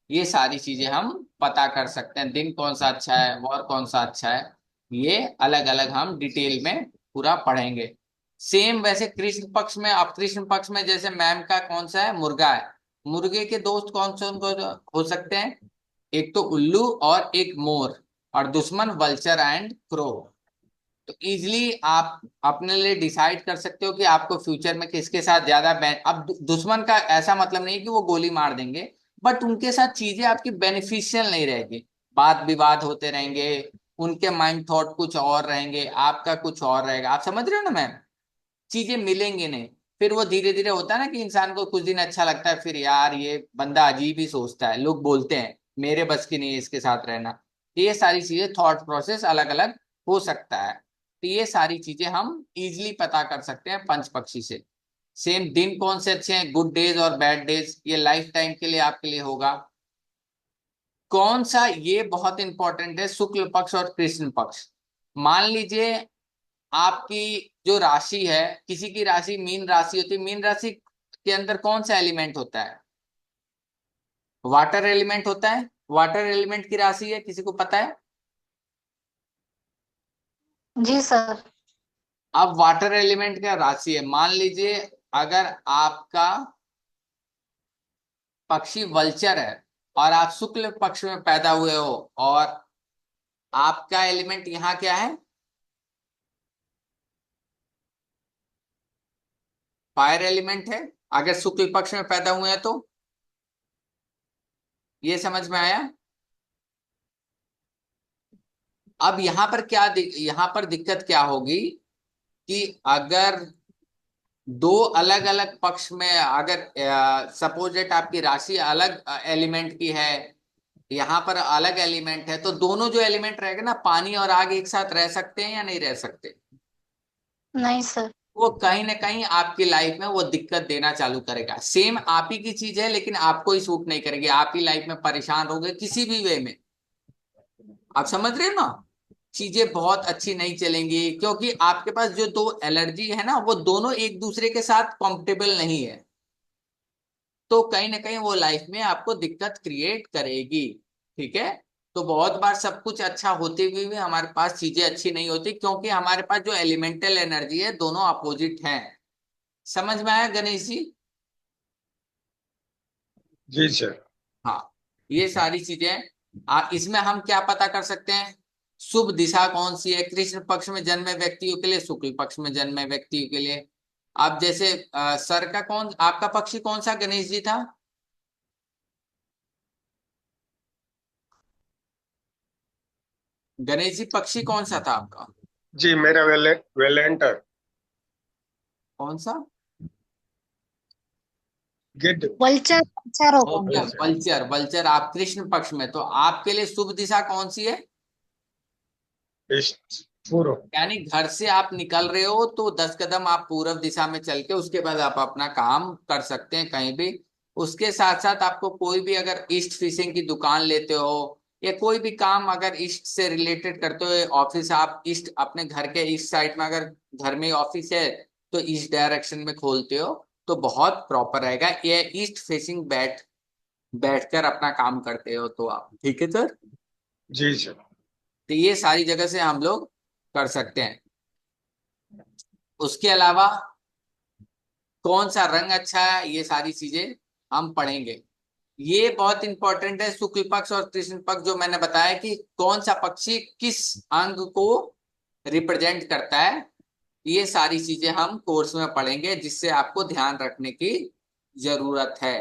ये सारी चीजें हम पता कर सकते हैं, दिन कौन सा अच्छा है और कौन सा अच्छा है, ये अलग अलग हम डिटेल में पूरा पढ़ेंगे। सेम वैसे कृष्ण पक्ष में, अब कृष्ण पक्ष में जैसे मैम का कौन सा है, मुर्गा है, मुर्गे के दोस्त कौन से उनको हो सकते हैं, एक तो उल्लू और एक मोर, और दुश्मन वल्चर एंड क्रो। तो इजिली आप अपने लिए डिसाइड कर सकते हो कि आपको फ्यूचर में किसके साथ ज्यादा अब दुश्मन का ऐसा मतलब नहीं है कि वो गोली मार देंगे, बट उनके साथ चीजें आपकी बेनिफिशियल नहीं रहेगी, वाद विवाद होते रहेंगे, उनके माइंड थॉट कुछ और रहेंगे, आपका कुछ और रहेगा, आप समझ रहे हो ना मैम, चीजें मिलेंगे नहीं। फिर वो धीरे धीरे होता है ना कि इंसान को कुछ दिन अच्छा लगता है, फिर यार ये बंदा अजीब ही सोचता है, लोग बोलते हैं मेरे बस की नहीं है इसके साथ रहना। तो ये सारी चीजें थॉट प्रोसेस अलग अलग हो सकता है, तो ये सारी चीजें हम इजिली पता कर सकते हैं पंच पक्षी से। सेम दिन कौन से अच्छे हैं, गुड डेज और बैड डेज, ये लाइफ टाइम के लिए आपके लिए होगा। कौन सा, ये बहुत इंपॉर्टेंट है, शुक्ल पक्ष और कृष्ण पक्ष। मान लीजिए आपकी जो राशि है, किसी की राशि मीन राशि होती है, मीन राशि के अंदर कौन सा एलिमेंट होता है, वाटर एलिमेंट होता है, वाटर एलिमेंट की राशि है, किसी को पता है? जी सर। अब वाटर एलिमेंट का राशि है, मान लीजिए अगर आपका पक्षी वल्चर है और आप शुक्ल पक्ष में पैदा हुए हो, और आपका एलिमेंट यहाँ क्या है, फायर एलिमेंट है, अगर शुक्ल पक्ष में पैदा हुए हैं तो, ये समझ में आया। अब यहाँ पर क्या यहाँ पर दिक्कत क्या होगी कि अगर दो अलग अलग पक्ष में, अगर सपोज दैट आपकी राशि अलग एलिमेंट की है, यहाँ पर अलग एलिमेंट है, तो दोनों जो एलिमेंट रहेगा ना, पानी और आग, एक साथ रह सकते हैं या नहीं रह सकते? नहीं सर। वो कहीं ना कहीं आपकी लाइफ में वो दिक्कत देना चालू करेगा। सेम आप ही की चीज है लेकिन आपको ही सूट नहीं करेगी, आप ही लाइफ में परेशान रहोगे किसी भी वे में। आप समझ रहे हो ना, चीजें बहुत अच्छी नहीं चलेंगी, क्योंकि आपके पास जो दो एलर्जी है ना, वो दोनों एक दूसरे के साथ कंपेटेबल नहीं है, तो कहीं ना कहीं वो लाइफ में आपको दिक्कत क्रिएट करेगी, ठीक है। तो बहुत बार सब कुछ अच्छा होते हुए भी हमारे पास चीजें अच्छी नहीं होती, क्योंकि हमारे पास जो एलिमेंटल एनर्जी है दोनों अपोजिट हैं। समझ में आया गणेश जी? जी सर। हाँ, ये सारी चीजें इसमें हम क्या पता कर सकते हैं, शुभ दिशा कौन सी है, कृष्ण पक्ष में जन्मे व्यक्तियों के लिए, शुक्ल पक्ष में जन्मे व्यक्तियों के लिए। अब जैसे सर का कौन, आपका पक्षी कौन सा गणेश जी था? गणेश जी पक्षी कौन सा था आपका? जी मेरा वेलेंटर। कौन सा? गिद्ध। वल्चर वल्चर होगा ओके, उनका। वल्चर, वल्चर आप कृष्ण पक्ष में, तो आपके लिए शुभ दिशा कौन सी है? ईस्ट, पूर्व। यानी घर से आप निकल रहे हो तो 10 कदम आप पूर्व दिशा में चल के उसके बाद आप अपना काम कर सकते हैं कहीं भी। उसके साथ साथ आपको कोई भी अगर ईस्ट फिशिंग की दुकान लेते हो या कोई भी काम अगर ईस्ट से रिलेटेड करते हो, ऑफिस आप ईस्ट अपने घर के ईस्ट साइड में, अगर घर में ऑफिस है तो ईस्ट डायरेक्शन में खोलते हो तो बहुत प्रॉपर रहेगा। ये ईस्ट फेसिंग बैठकर अपना काम करते हो तो आप, ठीक है सर। जी सर। तो ये सारी जगह से हम लोग कर सकते हैं। उसके अलावा कौन सा रंग अच्छा है, ये सारी चीजें हम पढ़ेंगे। ये बहुत इंपॉर्टेंट है, शुक्ल पक्ष और कृष्ण पक्ष, जो मैंने बताया कि कौन सा पक्षी किस अंग को रिप्रेजेंट करता है। ये सारी चीजें हम कोर्स में पढ़ेंगे जिससे आपको ध्यान रखने की जरूरत है।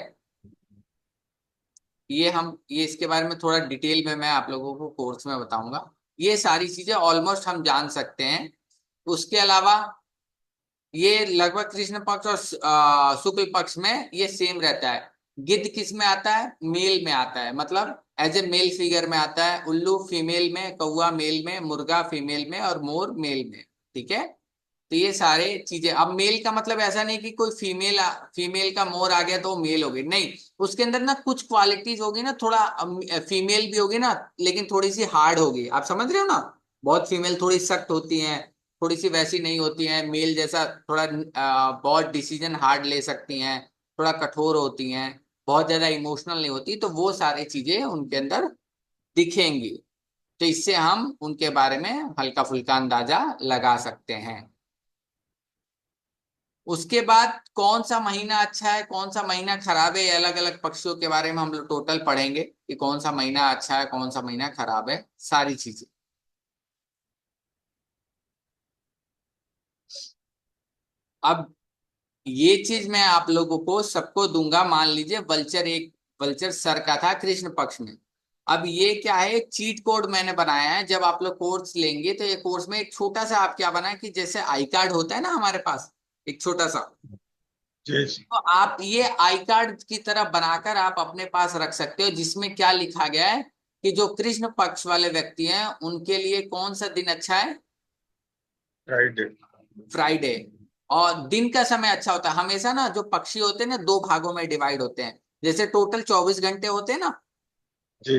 ये इसके बारे में थोड़ा डिटेल में मैं आप लोगों को कोर्स में बताऊंगा। ये सारी चीजें ऑलमोस्ट हम जान सकते हैं। उसके अलावा ये लगभग कृष्ण पक्ष और शुक्ल पक्ष में ये सेम रहता है। गिद्ध किस में आता है? मेल में आता है, मतलब एज ए मेल फिगर में आता है। उल्लू फीमेल में, कौवा मेल में, मुर्गा फीमेल में और मोर मेल में, ठीक है। तो ये सारे चीजें, अब मेल का मतलब ऐसा नहीं कि कोई फीमेल का मोर आ गया तो वो मेल होगी, नहीं। उसके अंदर ना कुछ क्वालिटीज होगी ना, थोड़ा फीमेल भी होगी ना, लेकिन थोड़ी सी हार्ड होगी, आप समझ रहे हो ना। बहुत फीमेल थोड़ी सख्त होती हैं, थोड़ी सी वैसी नहीं होती हैं मेल जैसा, थोड़ा बहुत डिसीजन हार्ड ले सकती हैं, थोड़ा कठोर होती हैं, बहुत ज्यादा इमोशनल नहीं होती, तो वो सारी चीजें उनके अंदर दिखेंगी। तो इससे हम उनके बारे में हल्का फुल्का अंदाजा लगा सकते हैं। उसके बाद कौन सा महीना अच्छा है, कौन सा महीना खराब है, अलग अलग पक्षियों के बारे में हम लोग टोटल पढ़ेंगे कि कौन सा महीना अच्छा है, कौन सा महीना खराब है, सारी चीजें। अब ये चीज मैं आप लोगों को सबको दूंगा। मान लीजिए वल्चर सर का था कृष्ण पक्ष में। अब ये क्या है, एक चीट कोड मैंने बनाया है। जब आप लोग कोर्स लेंगे तो ये कोर्स में एक छोटा सा आप क्या बनाए कि जैसे आई कार्ड होता है ना हमारे पास, एक छोटा सा, जी सर। तो आप ये आई कार्ड की तरह बनाकर आप अपने पास रख सकते हो, जिसमें क्या लिखा गया है कि जो कृष्ण पक्ष वाले व्यक्ति हैं उनके लिए कौन सा दिन अच्छा है? फ्राइडे। फ्राइडे। और दिन का समय अच्छा होता है हमेशा ना। जो पक्षी होते हैं ना, दो भागों में डिवाइड होते हैं। जैसे टोटल 24 घंटे होते हैं ना, जी।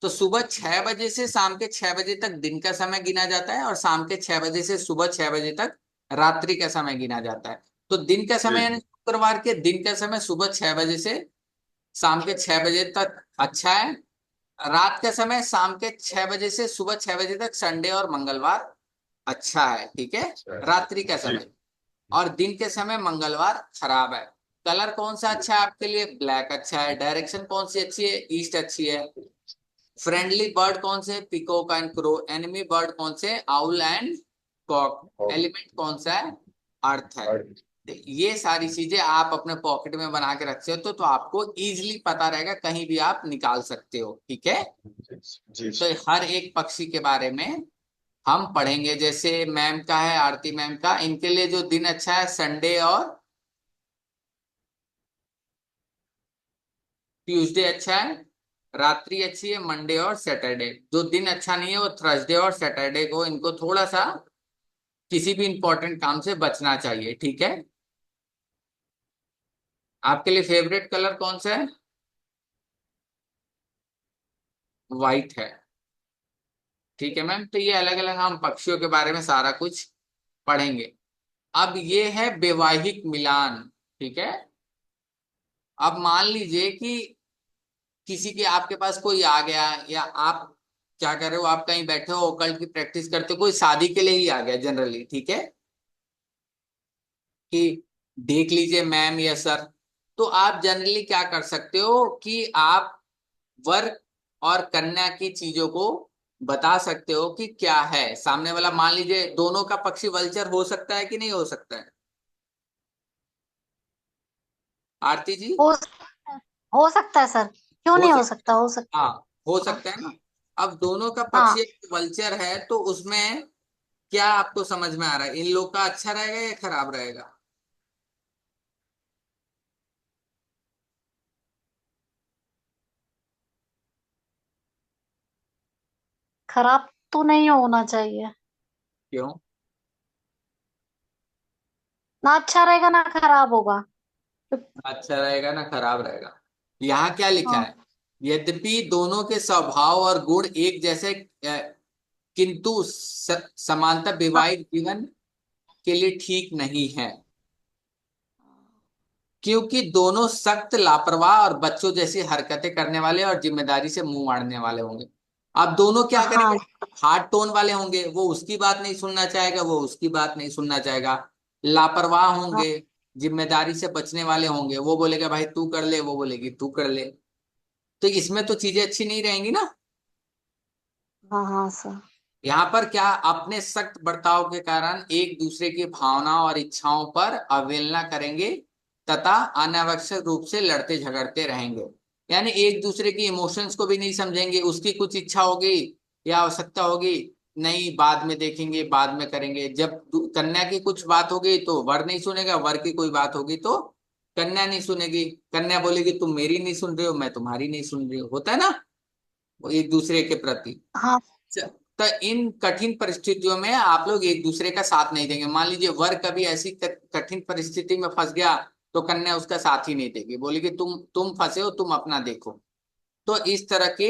तो सुबह 6 बजे से शाम के 6 बजे तक दिन का समय गिना जाता है और शाम के 6 बजे से सुबह 6 बजे तक रात्रि का समय गिना जाता है। तो दिन का समय जी। यानी शुक्रवार के दिन का समय सुबह 6 बजे से शाम के 6 बजे तक अच्छा है। रात का समय शाम के 6 बजे से सुबह 6 बजे तक संडे और मंगलवार अच्छा है, ठीक है, अच्छा। रात्रि का जी। समय। और दिन के समय मंगलवार खराब है। कलर कौन सा अच्छा है आपके लिए? ब्लैक अच्छा है। डायरेक्शन कौन सी अच्छी है? ईस्ट अच्छी है। फ्रेंडली बर्ड कौन से? Peacock and crow. Enemy bird कौन से? Owl and cock. और एलिमेंट कौन सा है? अर्थ है। और- तो ये सारी चीजें आप अपने पॉकेट में बना के रख सकते हो, तो आपको इजीली पता रहेगा, कहीं भी आप निकाल सकते हो, ठीक है। जी तो सर। हर एक पक्षी के बारे में हम पढ़ेंगे। जैसे मैम का है, आरती मैम का, इनके लिए जो दिन अच्छा है संडे और ट्यूसडे अच्छा है। रात्रि अच्छी है मंडे और सैटरडे। जो दिन अच्छा नहीं है वो थर्सडे और सैटरडे को इनको थोड़ा सा किसी भी इंपॉर्टेंट काम से बचना चाहिए, ठीक है। आपके लिए फेवरेट कलर कौन सा है? व्हाइट है, ठीक है मैम। तो ये अलग अलग हम पक्षियों के बारे में सारा कुछ पढ़ेंगे। अब ये है वैवाहिक मिलान, ठीक है। अब मान लीजिए कि किसी के आपके पास कोई आ गया, या आप क्या कर रहे हो, आप कहीं बैठे हो ओकल्ट की प्रैक्टिस करते हो, कोई शादी के लिए ही आ गया जनरली, ठीक है, कि देख लीजिए मैम या सर। तो आप जनरली क्या कर सकते हो कि आप वर और कन्या की चीजों को बता सकते हो कि क्या है सामने वाला। मान लीजिए दोनों का पक्षी वल्चर हो सकता है कि नहीं हो सकता है, आरती जी? हो हो सकता है सर, क्यों हो नहीं हो सकता सकता, हो सकता हाँ, हो है। सकता है ना। अब दोनों का हाँ। पक्षी वल्चर है तो उसमें क्या आपको समझ में आ रहा है, इन लोग का अच्छा रहेगा या खराब रहेगा? खराब तो नहीं होना चाहिए। क्यों? ना अच्छा रहेगा ना खराब होगा। अच्छा रहेगा ना खराब रहेगा? यहाँ क्या लिखा हाँ। है? यद्यपि दोनों के स्वभाव और गुण एक जैसे किंतु समानता वैवाहिक जीवन के लिए ठीक नहीं है, क्योंकि दोनों सख्त लापरवाह और बच्चों जैसी हरकतें करने वाले और जिम्मेदारी से मुंह मारने वाले होंगे। अब दोनों क्या हाँ। करेंगे? हार्ड टोन वाले होंगे, वो उसकी बात नहीं सुनना चाहेगा, वो उसकी बात नहीं सुनना चाहेगा। लापरवाह हाँ। होंगे, जिम्मेदारी से बचने वाले होंगे, वो बोलेगा भाई तू कर ले, वो बोलेगी तू कर ले। तो इसमें तो चीजें अच्छी नहीं रहेंगी ना। हाँ। हाँ सर। यहाँ पर क्या, अपने सख्त बर्ताव के कारण एक दूसरे की भावनाओं और इच्छाओं पर अवहेलना करेंगे तथा अनावश्यक रूप से लड़ते झगड़ते रहेंगे। यानी एक दूसरे की इमोशंस को भी नहीं समझेंगे, उसकी कुछ इच्छा होगी या आवश्यकता होगी, नहीं बाद में देखेंगे, बाद में करेंगे। जब कन्या की कुछ बात होगी तो वर नहीं सुनेगा, वर की कोई बात होगी तो कन्या नहीं सुनेगी। कन्या बोलेगी तुम मेरी नहीं सुन रहे हो, मैं तुम्हारी नहीं सुन रही हूँ, होता है ना वो एक दूसरे के प्रति। हाँ। तो इन कठिन परिस्थितियों में आप लोग एक दूसरे का साथ नहीं देंगे। मान लीजिए वर कभी ऐसी कठिन परिस्थिति में फंस गया तो कन्या उसका साथ ही नहीं देगी, बोलेगी तुम फंसे हो, तुम अपना देखो। तो इस तरह के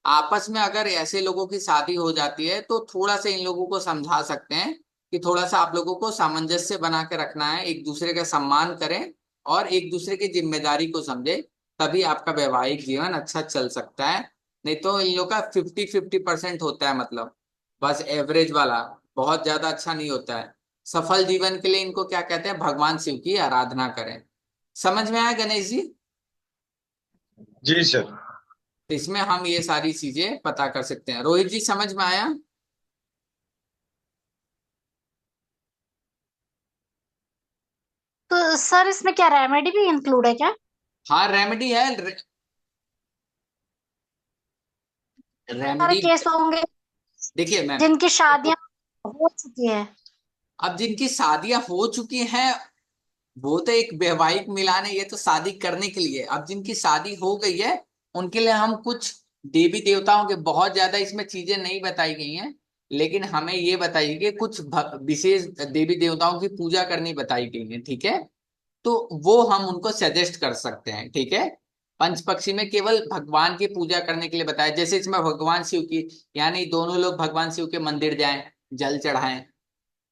आपस में अगर ऐसे लोगों की शादी हो जाती है तो थोड़ा सा इन लोगों को समझा सकते हैं कि थोड़ा सा आप लोगों को सामंजस्य बना के रखना है, एक दूसरे का सम्मान करें और एक दूसरे की जिम्मेदारी को समझे, तभी आपका वैवाहिक जीवन अच्छा चल सकता है। नहीं तो इन लोग का 50-50% होता है, मतलब बस एवरेज वाला, बहुत ज्यादा अच्छा नहीं होता है। सफल जीवन के लिए इनको क्या कहते हैं? भगवान शिव की आराधना करें। समझ में आया गणेश जी? जी सर। तो इसमें हम ये सारी चीजें पता कर सकते हैं। रोहित जी समझ में आया? तो सर इसमें क्या रेमेडी भी इंक्लूड है क्या? हाँ रेमेडी है। सारे रेमेडी केस होंगे देखिए मैम, जिनकी शादियां हो चुकी है। अब जिनकी शादियां हो चुकी हैं वो तो एक वैवाहिक मिलान है, ये तो शादी करने के लिए। अब जिनकी शादी हो गई है उनके लिए हम कुछ देवी देवताओं के, बहुत ज्यादा इसमें चीजें नहीं बताई गई हैं, लेकिन हमें ये बताई गई कि कुछ विशेष देवी देवताओं की पूजा करनी बताई गई है, ठीक है? तो वो हम उनको सजेस्ट कर सकते हैं, ठीक है? पंच पक्षी में केवल भगवान की पूजा करने के लिए बताया, जैसे इसमें भगवान शिव की, यानी दोनों लोग भगवान शिव के मंदिर जाएं, जल चढ़ाएं,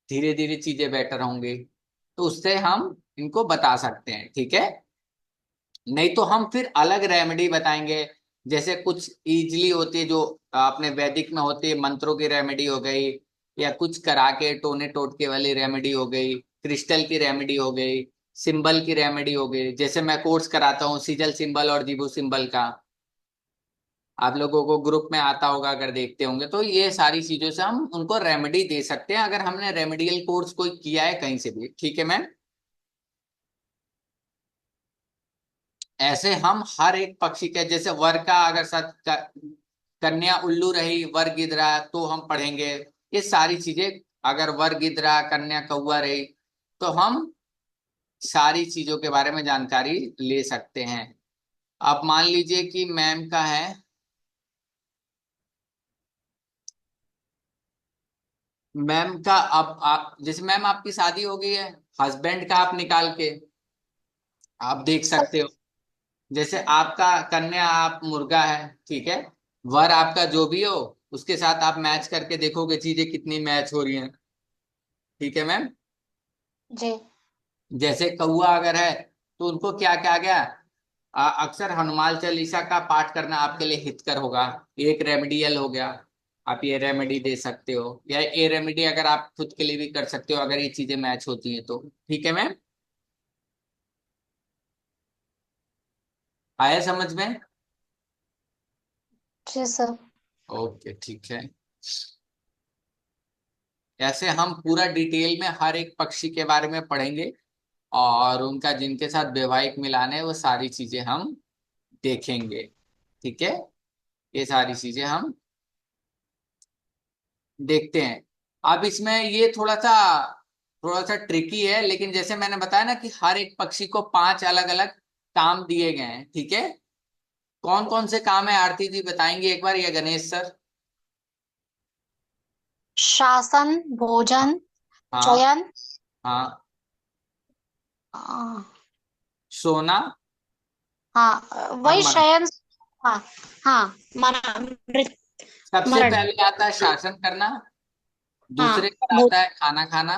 धीरे धीरे चीजें बेटर होंगी, तो उससे हम इनको बता सकते हैं, ठीक है? नहीं तो हम फिर अलग रेमेडी बताएंगे, जैसे कुछ इजली होती है जो अपने वैदिक में होती है, मंत्रों की रेमेडी हो गई, या कुछ करा के टोने टोटके वाली रेमेडी हो गई, क्रिस्टल की रेमेडी हो गई, सिंबल की रेमेडी हो गई। जैसे मैं कोर्स कराता हूँ सिजल सिंबल और जीवो सिंबल का, आप लोगों को ग्रुप में आता होगा अगर देखते होंगे, तो ये सारी चीजों से हम उनको रेमेडी दे सकते हैं अगर हमने रेमेडियल कोर्स कोई किया है कहीं से भी, ठीक है मैम? ऐसे हम हर एक पक्षी के, जैसे वर का अगर कन्या उल्लू रही, वर गिदरा, तो हम पढ़ेंगे ये सारी चीजें। अगर वर गिदरा, कन्या कौवा रही, तो हम सारी चीजों के बारे में जानकारी ले सकते हैं। अब मान लीजिए कि मैम का है, मैम का, अब आप जैसे मैम आपकी शादी हो गई है, हस्बैंड का आप निकाल के आप देख सकते हो। जैसे आपका कन्या आप मुर्गा है, ठीक है? वर आपका जो भी हो, उसके साथ आप मैच करके देखोगे चीजें कितनी मैच हो रही हैं, ठीक है मैम? जी। जैसे कौआ अगर है तो उनको क्या क्या गया, अक्सर हनुमान चालीसा का पाठ करना आपके लिए हितकर होगा, एक रेमेडियल हो गया। आप ये रेमेडी दे सकते हो, या ये रेमेडी अगर आप खुद के लिए भी कर सकते हो अगर ये चीजें मैच होती हैं तो, ठीक है मैम? आया समझ में? जी सर। ओके ठीक है। ऐसे हम पूरा डिटेल में हर एक पक्षी के बारे में पढ़ेंगे और उनका जिनके साथ वैवाहिक मिलान है वो सारी चीजें हम देखेंगे, ठीक है? ये सारी चीजें हम देखते हैं। अब इसमें ये थोड़ा सा ट्रिकी है, लेकिन जैसे मैंने बताया ना कि हर एक पक्षी को 5 अलग अलग काम दिए गए हैं, ठीक है? कौन कौन से काम है आरती जी बताएंगे एक बार, या गणेश सर? शासन, भोजन, हाँ शयन, हाँ। अ, सोना हाँ और वही मरना। शयन। हाँ हाँ, सबसे मरण। पहले आता है शासन करना, दूसरे हाँ पर आता है खाना खाना,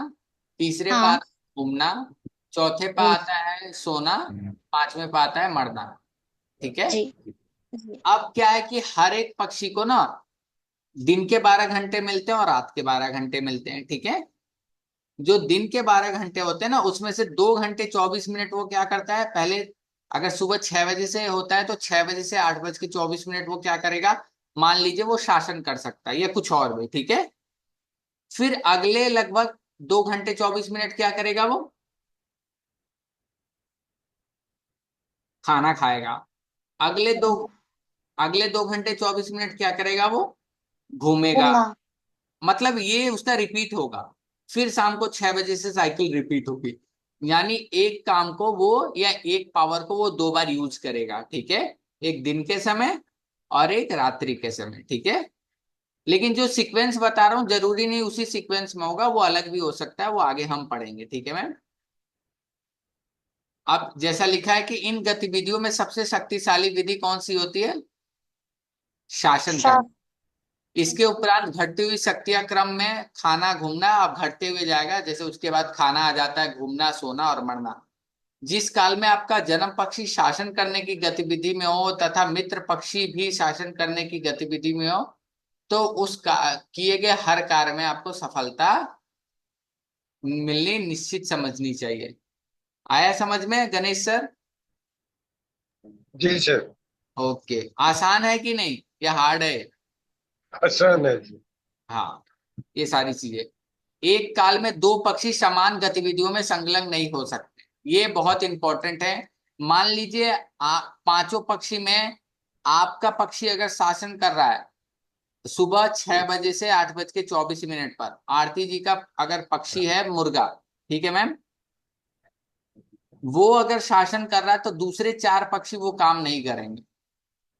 तीसरे पर हाँ। आता है घूमना, चौथे पर आता है सोना, पांचवे पर आता है मरना। ठीक है। जी जी। अब क्या है कि हर एक पक्षी को ना दिन के 12 घंटे मिलते हैं और रात के 12 घंटे मिलते हैं। ठीक है। जो दिन के 12 घंटे होते हैं ना उसमें से 2 घंटे 24 मिनट वो क्या करता है, पहले अगर सुबह 6 बजे से होता है तो 6 बजे से 8 बज के 24 मिनट वो क्या करेगा, मान लीजिए वो शासन कर सकता है या कुछ और भी। ठीक है। फिर अगले लगभग 2 घंटे 24 मिनट क्या करेगा वो, खाना खाएगा। अगले दो अगले 2 घंटे 24 मिनट क्या करेगा वो, घूमेगा। घूमना। मतलब ये उसका रिपीट होगा। फिर शाम को 6 बजे से साइकिल रिपीट होगी। यानी एक काम को वो या एक पावर को वो 2 बार यूज करेगा। ठीक है। एक दिन के समय और एक रात्रि के समय। ठीक है। लेकिन जो सीक्वेंस बता रहा हूं जरूरी नहीं उसी सीक्वेंस में होगा, वो अलग भी हो सकता है, वो आगे हम पढ़ेंगे। ठीक है मैम। अब जैसा लिखा है कि इन गतिविधियों में सबसे शक्तिशाली विधि कौन सी होती है, शासन शा, करना। इसके उपरांत घटती हुई शक्तियां क्रम में खाना घूमना अब घटते हुए जाएगा, जैसे उसके बाद खाना आ जाता है, घूमना सोना और मरना। जिस काल में आपका जन्म पक्षी शासन करने की गतिविधि में हो तथा मित्र पक्षी भी शासन करने की गतिविधि में हो तो किए गए हर कार्य में आपको सफलता मिलनी निश्चित समझनी चाहिए। आया समझ में गणेश सर? जी सर। ओके। आसान है कि नहीं या हार्ड है? आसान है जी। हाँ। ये सारी चीजें, एक काल में दो पक्षी समान गतिविधियों में संलग्न नहीं हो सकते, ये बहुत इंपॉर्टेंट है। मान लीजिए पांचों पक्षी में आपका पक्षी अगर शासन कर रहा है सुबह 6 बजे से 8 बज के 24 मिनट पर, आरती जी का अगर पक्षी है मुर्गा, ठीक है मैम, वो अगर शासन कर रहा है तो दूसरे चार पक्षी वो काम नहीं करेंगे।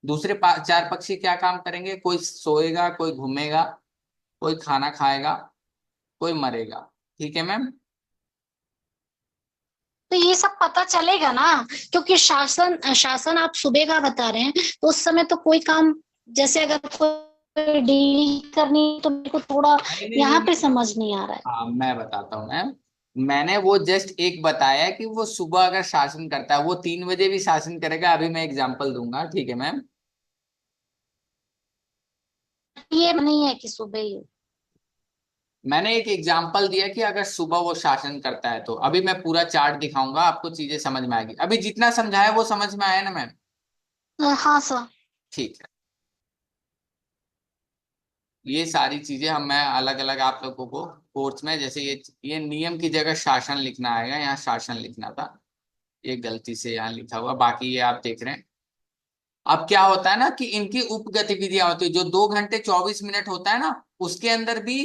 दूसरे चार पक्षी क्या काम करेंगे, कोई सोएगा, कोई घूमेगा, कोई खाना खाएगा, कोई मरेगा। ठीक है मैम। तो ये सब पता चलेगा ना, क्योंकि शासन शासन आप सुबह का बता रहे हैं, तो उस समय तो कोई काम, जैसे अगर कोई डील करनी है, तो मेरे को थोड़ा नहीं नहीं नहीं यहाँ पे नहीं। समझ नहीं आ रहा है। हाँ मैं बताता हूँ मैम। मैंने वो जस्ट एक बताया कि वो सुबह अगर शासन करता है वो 3 बजे भी शासन करेगा, अभी मैं एग्जांपल दूंगा। ठीक है मैम। ये नहीं है कि सुबह ही। मैंने एक एग्जांपल दिया कि अगर सुबह वो शासन करता है तो, अभी मैं पूरा चार्ट दिखाऊंगा आपको, चीजें समझ में आएगी। अभी जितना समझाया वो समझ में आया ना मैम? हाँ सर। ठीक है। ये सारी चीजें हम मैं अलग अलग आप लोगों को कोर्स में, जैसे ये नियम की जगह शासन लिखना आएगा, यहाँ शासन लिखना था, ये गलती से यहाँ लिखा हुआ, बाकी ये आप देख रहे हैं। अब क्या होता है ना कि इनकी उप गतिविधियां होती है, जो 2 घंटे 24 मिनट होता है ना उसके अंदर भी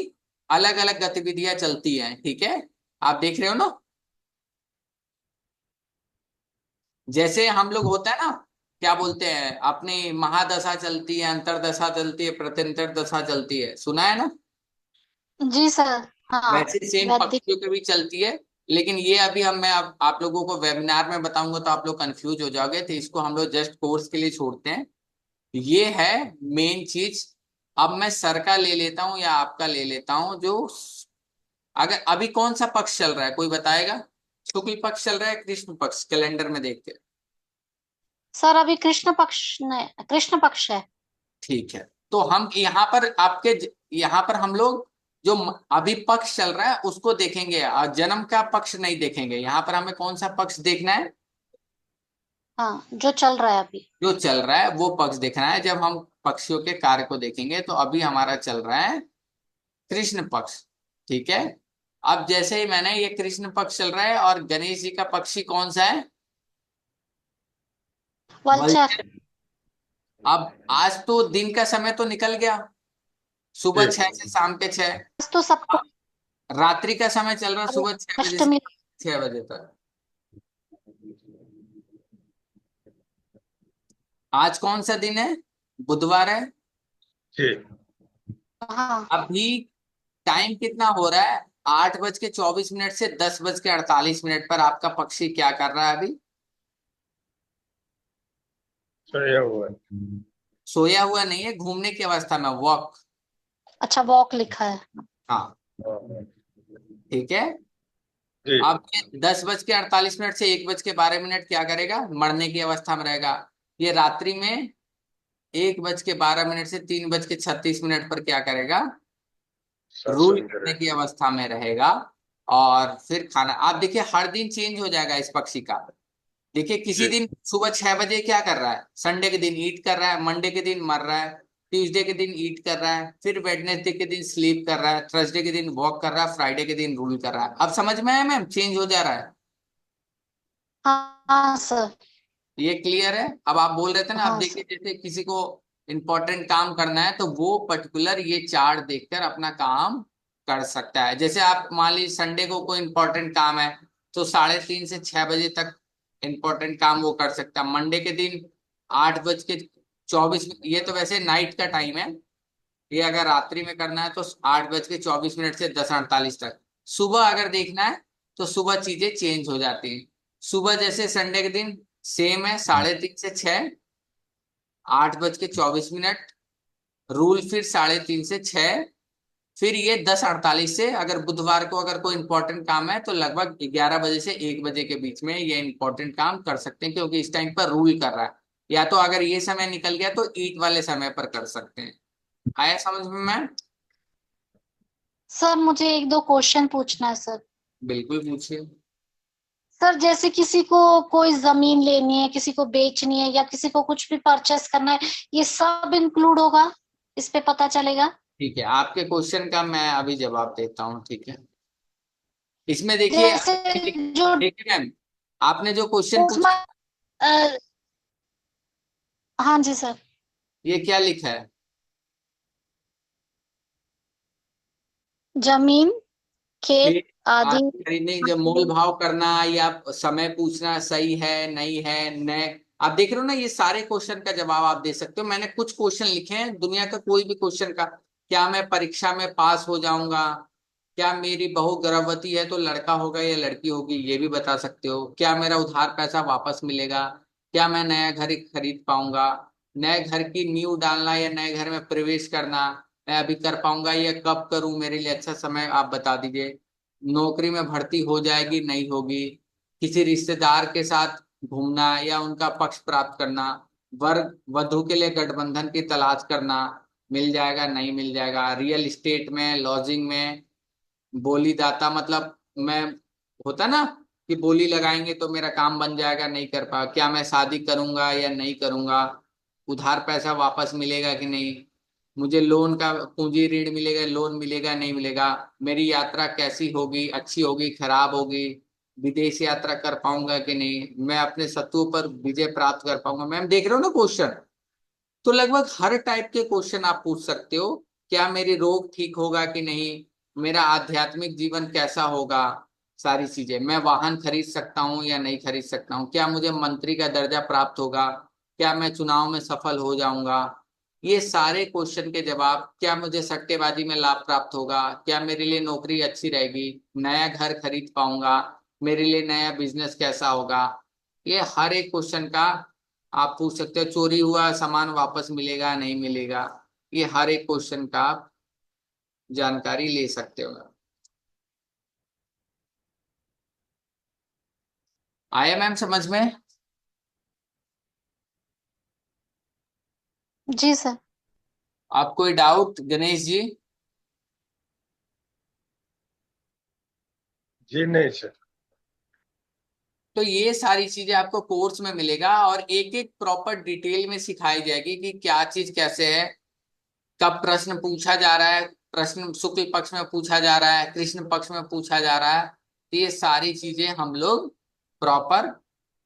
अलग अलग गतिविधियां चलती हैं। ठीक है। आप देख रहे हो ना, जैसे हम लोग होता है ना, क्या बोलते हैं, अपनी महादशा चलती है, अंतरदशा चलती है, प्रत्यंतर दशा चलती है, सुना है ना? जी सर। हाँ। वैसे सेम वैदिक। पक्षियों की भी चलती है। लेकिन ये अभी मैं आप लोगों को वेबिनार में बताऊंगा तो आप लोग कंफ्यूज हो जाओगे, तो इसको हम लोग जस्ट कोर्स के लिए छोड़ते हैं। ये है मेन चीज। अब मैं सर का ले लेता हूं या आपका ले लेता हूं, जो अगर अभी कौन सा पक्ष चल रहा है कोई बताएगा? शुक्ल पक्ष चल रहा है, कृष्ण पक्ष, कैलेंडर में देख के। सर अभी कृष्ण पक्ष ने, कृष्ण पक्ष है। ठीक है। तो हम यहाँ पर यहाँ पर हम लोग जो अभी पक्ष चल रहा है उसको देखेंगे और जन्म का पक्ष नहीं देखेंगे। यहाँ पर हमें कौन सा पक्ष देखना है, हाँ, जो चल रहा है अभी। जो चल रहा है वो पक्ष देखना है जब हम पक्षियों के कार्य को देखेंगे। तो अभी हमारा चल रहा है कृष्ण पक्ष। ठीक है। अब जैसे ही मैंने ये कृष्ण पक्ष चल रहा है और गणेश जी का पक्षी कौन सा है, वल्चर। वल्चर। अब आज तो दिन का समय तो निकल गया, सुबह जी 6 से शाम के 6। तो सबको। अब रात्रि का समय चल रहा है सुबह 6 बजे से अष्टमी। 6 बजे तक। आज कौन सा दिन है, बुधवार है। जी। हाँ। अभी टाइम कितना हो रहा है? 8:24 से 10:48 पर आपका पक्षी क्या कर रहा है अभी? सोया हुआ है। सोया हुआ नहीं है, घूमने की अवस्था में, वॉक। अच्छा, वॉक लिखा है। हाँ, हाँ, ठीक है। जी। अब ये 10:48 से 1:12 क्या करेगा? मरने की अवस्था में रहेगा। ये रात्रि में 1:12 से 3:36 पर क्या करेगा? रूल शासन करने करे। की अवस्था में रहेगा। और फिर खाना, आप देखिए हर दिन चेंज हो जाएगा इस पक्षी का। देखिए किसी जी। दिन सुबह 6 बजे क्या कर रहा है? संडे के दिन ईट कर रहा है, मंडे के दिन मर रहा है, ट्यूसडे के दिन ईट कर रहा है, फिर वेडनेसडे के दिन स्लीप कर रहा है, थर्सडे के दिन वॉक कर रहा है, फ्राइडे के दिन रूल कर रहा है। अब समझ में आया मैम? चेंज हो जा रहा है। हाँ हाँ सर। ये क्लियर है? अब आप बोल रहे थे ना, अब हाँ देखिए सर। जैसे किसी को इंपॉर्टेंट काम करना है तो वो पर्टिकुलर ये चार्ट देखकर अपना काम कर सकता है। जैसे आप मान लीजिए संडे को कोई इंपॉर्टेंट काम है तो 3:30 से 6 बजे तक इंपॉर्टेंट काम वो कर सकता है। मंडे के दिन 8:24, ये तो वैसे नाइट का टाइम है, ये अगर रात्रि में करना है तो 8:24 से 10:48 तक। सुबह अगर देखना है तो सुबह चीजें चेंज हो जाती हैं। सुबह जैसे संडे के दिन सेम है, 3:30 से 6, 8:24, रूल फिर 3:30 से 6, फिर ये 10:48 से, अगर बुधवार को अगर कोई इंपॉर्टेंट काम है तो लगभग 11 बजे से 1 बजे के बीच में ये इंपॉर्टेंट काम कर सकते हैं, क्योंकि इस टाइम पर रूल कर रहा है। या तो अगर ये समय निकल गया तो ईट वाले समय पर कर सकते हैं। आया समझ में मैम? सर मुझे एक दो क्वेश्चन पूछना है सर। बिल्कुल पूछिए। सर जैसे किसी को कोई जमीन लेनी है, किसी को बेचनी है, या किसी को कुछ भी परचेस करना है, ये सब इंक्लूड होगा? इस पे पता चलेगा? ठीक है, आपके क्वेश्चन का मैं अभी जवाब देता हूँ, ठीक है। इसमें देखिए, जैसे जो देखिए मैम, आपने जो क्वेश्चन उसमें पूछा, हाँ जी सर। ये क्या लिखा है? जमीन, खेत खेत आदि। आदि खरीदने की, जब मोल भाव करना या समय पूछना सही है नहीं है, नए, आप देख रहे हो ना, ये सारे क्वेश्चन का जवाब आप दे सकते हो। मैंने कुछ क्वेश्चन लिखे हैं दुनिया का, कोई भी क्वेश्चन का। क्या मैं परीक्षा में पास हो जाऊंगा? क्या मेरी बहू गर्भवती है तो लड़का होगा या लड़की होगी, ये भी बता सकते हो। क्या मेरा उधार पैसा वापस मिलेगा? क्या मैं नया घर खरीद पाऊंगा? नए घर की नींव डालना या नए घर में प्रवेश करना मैं अभी कर पाऊंगा या कब करूं, मेरे लिए अच्छा समय आप बता दीजिए। नौकरी में भर्ती हो जाएगी नहीं होगी? किसी रिश्तेदार के साथ घूमना या उनका पक्ष प्राप्त करना? वर्ग वधु के लिए गठबंधन की तलाश करना, मिल जाएगा नहीं मिल जाएगा? रियल एस्टेट में, लॉजिंग में, बोली दाता मतलब मैं, होता ना कि बोली लगाएंगे तो मेरा काम बन जाएगा, नहीं कर पा, क्या मैं शादी करूंगा या नहीं करूंगा? उधार पैसा वापस मिलेगा कि नहीं? मुझे लोन का पूंजी ऋण मिलेगा, लोन मिलेगा नहीं मिलेगा? मेरी यात्रा कैसी होगी, अच्छी होगी खराब होगी? विदेश यात्रा कर पाऊंगा कि नहीं? मैं अपने शत्रुओं पर विजय प्राप्त कर पाऊंगा? मैम देख रहे हो ना क्वेश्चन? तो लगभग हर टाइप के क्वेश्चन आप पूछ सकते हो। क्या मेरी रोग ठीक होगा कि नहीं? मेरा आध्यात्मिक जीवन कैसा होगा? सारी चीजें, मैं वाहन खरीद सकता हूँ या नहीं खरीद सकता हूँ? क्या मुझे मंत्री का दर्जा प्राप्त होगा? क्या मैं चुनाव में सफल हो जाऊंगा? ये सारे क्वेश्चन के जवाब, क्या मुझे सट्टेबाजी में लाभ प्राप्त होगा? क्या मेरे लिए नौकरी अच्छी रहेगी? नया घर खरीद पाऊंगा? मेरे लिए नया बिजनेस कैसा होगा? ये हर एक क्वेश्चन का आप पूछ सकते हो। चोरी हुआ सामान वापस मिलेगा नहीं मिलेगा? ये हर एक क्वेश्चन का आप जानकारी ले सकते हो। आया मैम समझ में? जी सर। आप कोई डाउट गणेश जी? जी नहीं सर। तो ये सारी चीजें आपको कोर्स में मिलेगा, और एक एक प्रॉपर डिटेल में सिखाई जाएगी कि क्या चीज कैसे है, कब प्रश्न पूछा जा रहा है, प्रश्न शुक्ल पक्ष में पूछा जा रहा है, कृष्ण पक्ष में पूछा जा रहा है। तो ये सारी चीजें हम लोग प्रॉपर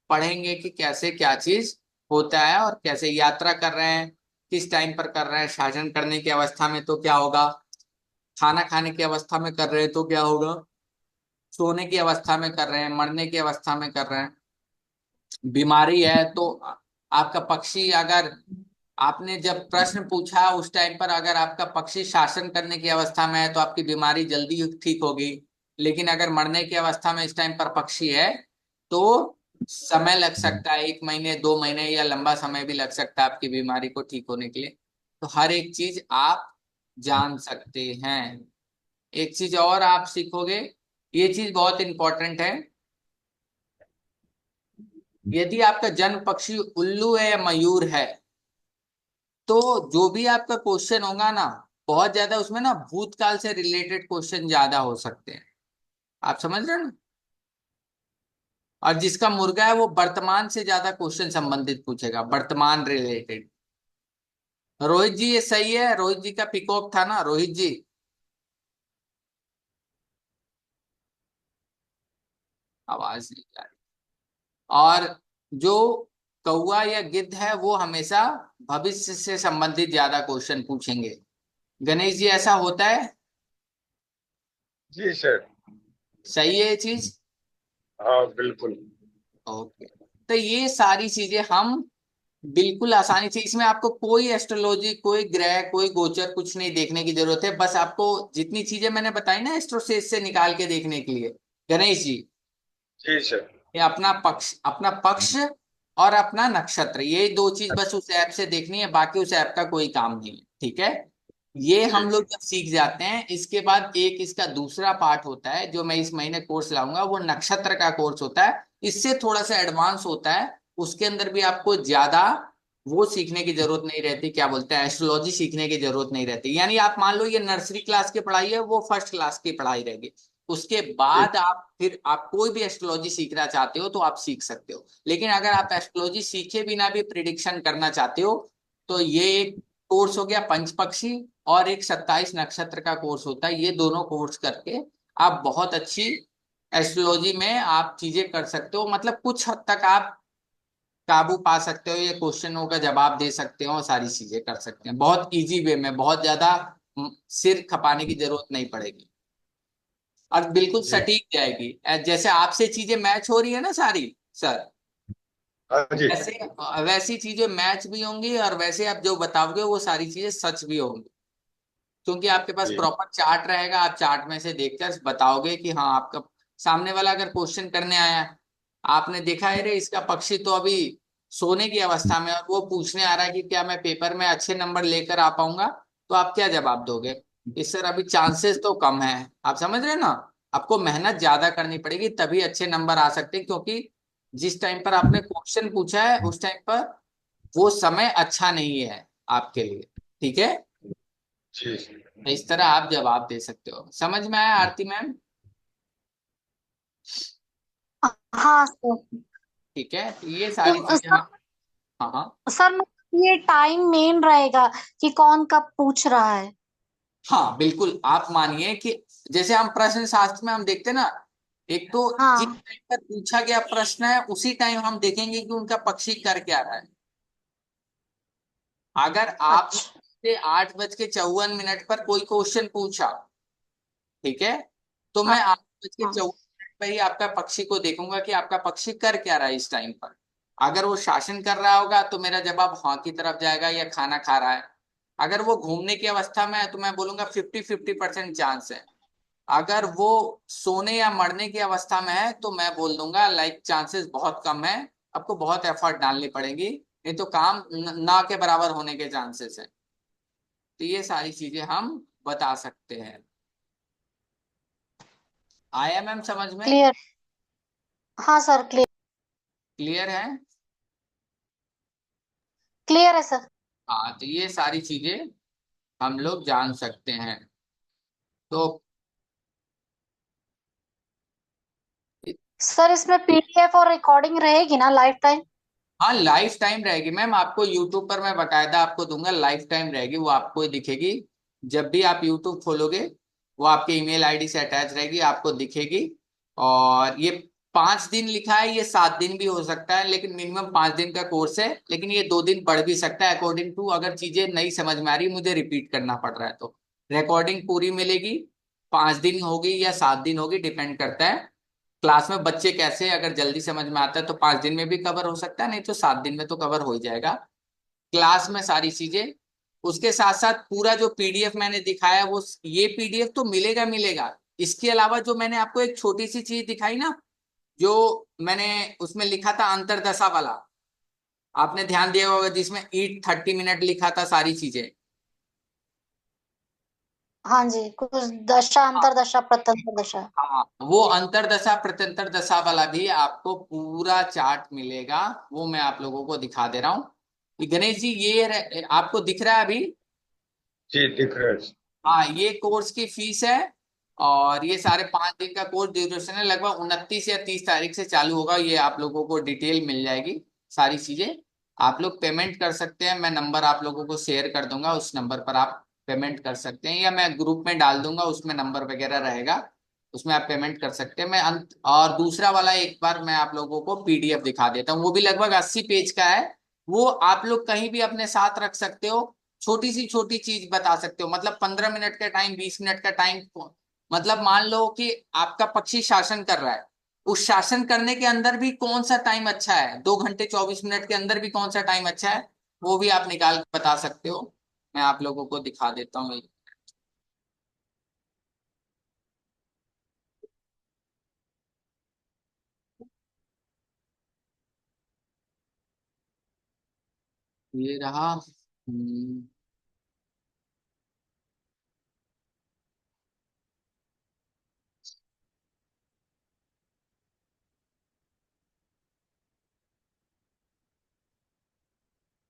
पढ़ेंगे कि कैसे क्या चीज होता है, और कैसे यात्रा कर रहे हैं, किस टाइम पर कर रहे हैं, शासन करने की अवस्था में तो क्या होगा, खाना खाने की अवस्था में कर रहे हैं तो क्या होगा, सोने की अवस्था में कर रहे हैं, मरने की अवस्था में कर रहे हैं, बीमारी है तो आपका पक्षी अगर आपने जब प्रश्न पूछा उस टाइम पर अगर आपका पक्षी शासन करने की अवस्था में है तो आपकी बीमारी जल्दी ठीक होगी, लेकिन अगर मरने की अवस्था में इस टाइम पर पक्षी है तो समय लग सकता है, 1 महीने 2 महीने या लंबा समय भी लग सकता है आपकी बीमारी को ठीक होने के लिए। तो हर एक चीज आप जान सकते हैं। एक चीज और आप सीखोगे, ये चीज बहुत इंपॉर्टेंट है। यदि आपका जन्म पक्षी उल्लू है या मयूर है तो जो भी आपका क्वेश्चन होगा ना, बहुत ज्यादा उसमें ना भूतकाल से रिलेटेड क्वेश्चन ज्यादा हो सकते हैं। आप समझ रहे हो ना। और जिसका मुर्गा है वो वर्तमान से ज्यादा क्वेश्चन संबंधित पूछेगा, वर्तमान रिलेटेड। रोहित जी ये सही है, रोहित जी का पिकॉक था ना, रोहित जी। आवाज नहीं आ रही। और जो कौवा या गिद्ध है वो हमेशा भविष्य से संबंधित ज्यादा क्वेश्चन पूछेंगे। गणेश जी ऐसा होता है? जी सर। सही है ये चीज? हाँ बिल्कुल। ओके। तो ये सारी चीजें हम बिल्कुल आसानी से, इसमें आपको कोई एस्ट्रोलॉजी, कोई ग्रह, कोई गोचर कुछ नहीं देखने की जरूरत है। बस आपको जितनी चीजें मैंने बताई ना एस्ट्रोसेस से निकाल के देखने के लिए, गणेश जी, जी सर। ये अपना पक्ष और अपना नक्षत्र, ये दो चीज बस उस ऐप से देखनी है, बाकी उस ऐप का कोई काम नहीं है। ठीक है। ये जी हम लोग जब सीख जाते हैं, इसके बाद एक इसका दूसरा पार्ट होता है जो मैं इस महीने कोर्स लाऊंगा, वो नक्षत्र का कोर्स होता है। इससे थोड़ा सा एडवांस होता है। उसके अंदर भी आपको ज्यादा वो सीखने की जरूरत नहीं रहती, क्या बोलते हैं, एस्ट्रोलॉजी सीखने की जरूरत नहीं रहती। यानी आप मान लो ये नर्सरी क्लास की पढ़ाई है, वो फर्स्ट क्लास की पढ़ाई रहेगी। उसके जी बाद आप कोई भी एस्ट्रोलॉजी सीखना चाहते हो तो आप सीख सकते हो। लेकिन अगर आप एस्ट्रोलॉजी सीखे बिना भी प्रिडिक्शन करना चाहते हो तो ये एक कोर्स हो गया पंचपक्षी, और एक 27 नक्षत्र का कोर्स होता है। ये दोनों कोर्स करके आप बहुत अच्छी एस्ट्रोलॉजी में आप चीजें कर सकते हो। मतलब कुछ हद तक आप काबू पा सकते हो, ये क्वेश्चनों का जवाब दे सकते हो, सारी चीजें कर सकते हैं बहुत इजी वे में। बहुत ज्यादा सिर खपाने की जरूरत नहीं पड़ेगी और बिल्कुल जी। सटीक जाएगी। जैसे आपसे चीजें मैच हो रही है ना सारी, सर, हाँ जी। वैसे वैसी चीजें मैच भी होंगी और वैसे आप जो बताओगे वो सारी चीजें सच भी होंगी। क्योंकि आपके पास जी प्रॉपर चार्ट रहेगा, आप चार्ट में से देखकर बताओगे कि हाँ आपका सामने वाला अगर क्वेश्चन करने आया है, आपने देखा है रे इसका पक्षी तो अभी सोने की अवस्था में है, और वो पूछने आ रहा है कि क्या मैं पेपर में अच्छे नंबर लेकर आ पाऊंगा, तो आप क्या जवाब दोगे कि सर अभी चांसेस तो कम है। आप समझ रहे हैं ना। आपको मेहनत ज्यादा करनी पड़ेगी तभी अच्छे नंबर आ सकते हैं, क्योंकि जिस टाइम पर आपने क्वेश्चन पूछा है उस टाइम पर वो समय अच्छा नहीं है आपके लिए। ठीक है। जी। तो इस तरह आप जवाब दे सकते हो। समझ में आया आरती मैम? हाँ सर। ठीक है, तो ये सारी तो चीजें सर, हम। हाँ हाँ। सर ये टाइम मेन रहेगा कि कौन कब पूछ रहा है? हाँ बिल्कुल, आप मानिए कि जैसे हम प्रश्न शास्त्र में हम देखते हैं ना, एक तो जिस हाँ। टाइम पर पूछा गया प्रश्न है उसी टाइम हम देखेंगे कि उनका पक्षी कर क्या रहा है। अगर आप अच्छा। से 8:54 पर कोई क्वेश्चन पूछा, ठीक है, तो हाँ। मैं 8:54 हाँ। पर ही आपका पक्षी को देखूंगा कि आपका पक्षी कर क्या रहा है इस टाइम पर। अगर वो शासन कर रहा होगा तो मेरा जवाब हाँ की तरफ जाएगा या खाना खा रहा है। अगर वो घूमने की अवस्था में है तो मैं बोलूंगा 50-50% चांस है। अगर वो सोने या मरने की अवस्था में है तो मैं बोल दूंगा लाइक चांसेस बहुत कम है, आपको बहुत एफर्ट डालनी पड़ेगी, नहीं तो काम ना के बराबर होने के चांसेस है। तो ये सारी चीजें हम बता सकते हैं। आया मैम समझ में? क्लियर। हाँ सर, क्लियर। क्लियर है? क्लियर है सर। हाँ, तो ये सारी चीजें हम लोग जान सकते हैं। तो सर इसमें पीडीएफ और रिकॉर्डिंग रहेगी ना लाइफ टाइम? हाँ लाइफ टाइम रहेगी मैम, आपको यूट्यूब पर मैं बकायदा आपको दूंगा, लाइफ टाइम रहेगी, वो आपको ही दिखेगी। जब भी आप यूट्यूब खोलोगे वो आपके ईमेल आईडी से अटैच रहेगी, आपको दिखेगी। और ये 5 दिन लिखा है, ये 7 दिन भी हो सकता है, लेकिन मिनिमम 5 दिन का कोर्स है। लेकिन ये 2 दिन बढ़ भी सकता है अकॉर्डिंग टू, अगर चीजें नहीं समझ में आ रही मुझे रिपीट करना पड़ रहा है तो। रिकॉर्डिंग पूरी मिलेगी, 5 दिन होगी या 7 दिन होगी, डिपेंड करता है क्लास में बच्चे कैसे। अगर जल्दी समझ में आता है तो 5 दिन में भी कवर हो सकता है, नहीं तो 7 दिन में तो कवर हो ही जाएगा। क्लास में सारी चीजें। उसके साथ साथ पूरा जो पीडीएफ मैंने दिखाया वो ये पीडीएफ तो मिलेगा मिलेगा। इसके अलावा जो मैंने आपको एक छोटी सी चीज दिखाई ना, जो मैंने उसमें लिखा था अंतरदशा वाला, आपने ध्यान दिया होगा, जिसमें ईट 30 मिनट लिखा था सारी चीजें। हाँ जी, कुछ दशा, अंतरदशा, प्रत्यंतर दशा। हाँ, वो अंतरदशा प्रत्यंतर दशा वाला भी आपको पूरा चार्ट मिलेगा। वो मैं आप लोगों को दिखा दे रहा हूँ। गणेश जी आपको दिख रहा है अभी? जी दिख रहा है। हाँ, ये कोर्स की फीस है। और ये सारे 5 दिन का कोर्स ड्यूरेशन है, लगभग 29 या 30 तारीख से चालू होगा। ये आप लोगों को डिटेल मिल जाएगी सारी चीजें। आप लोग पेमेंट कर सकते हैं, मैं नंबर आप लोगों को शेयर कर दूंगा, उस नंबर पर आप पेमेंट कर सकते हैं, या मैं ग्रुप में डाल दूंगा, उसमें नंबर वगैरह रहेगा, उसमें आप पेमेंट कर सकते हैं। और दूसरा वाला एक बार मैं आप लोगों को पीडीएफ दिखा देता हूँ, वो भी लगभग 80 पेज का है। वो आप लोग कहीं भी अपने साथ रख सकते हो। छोटी सी छोटी चीज बता सकते हो, मतलब 15 मिनट का टाइम, 20 मिनट का टाइम। मतलब मान लो कि आपका पक्षी शासन कर रहा है, उस शासन करने के अंदर भी कौन सा टाइम अच्छा है, 2 घंटे 24 मिनट के अंदर भी कौन सा टाइम अच्छा है, वो भी आप निकाल के बता सकते हो। मैं आप लोगों को दिखा देता हूँ। ये रहा।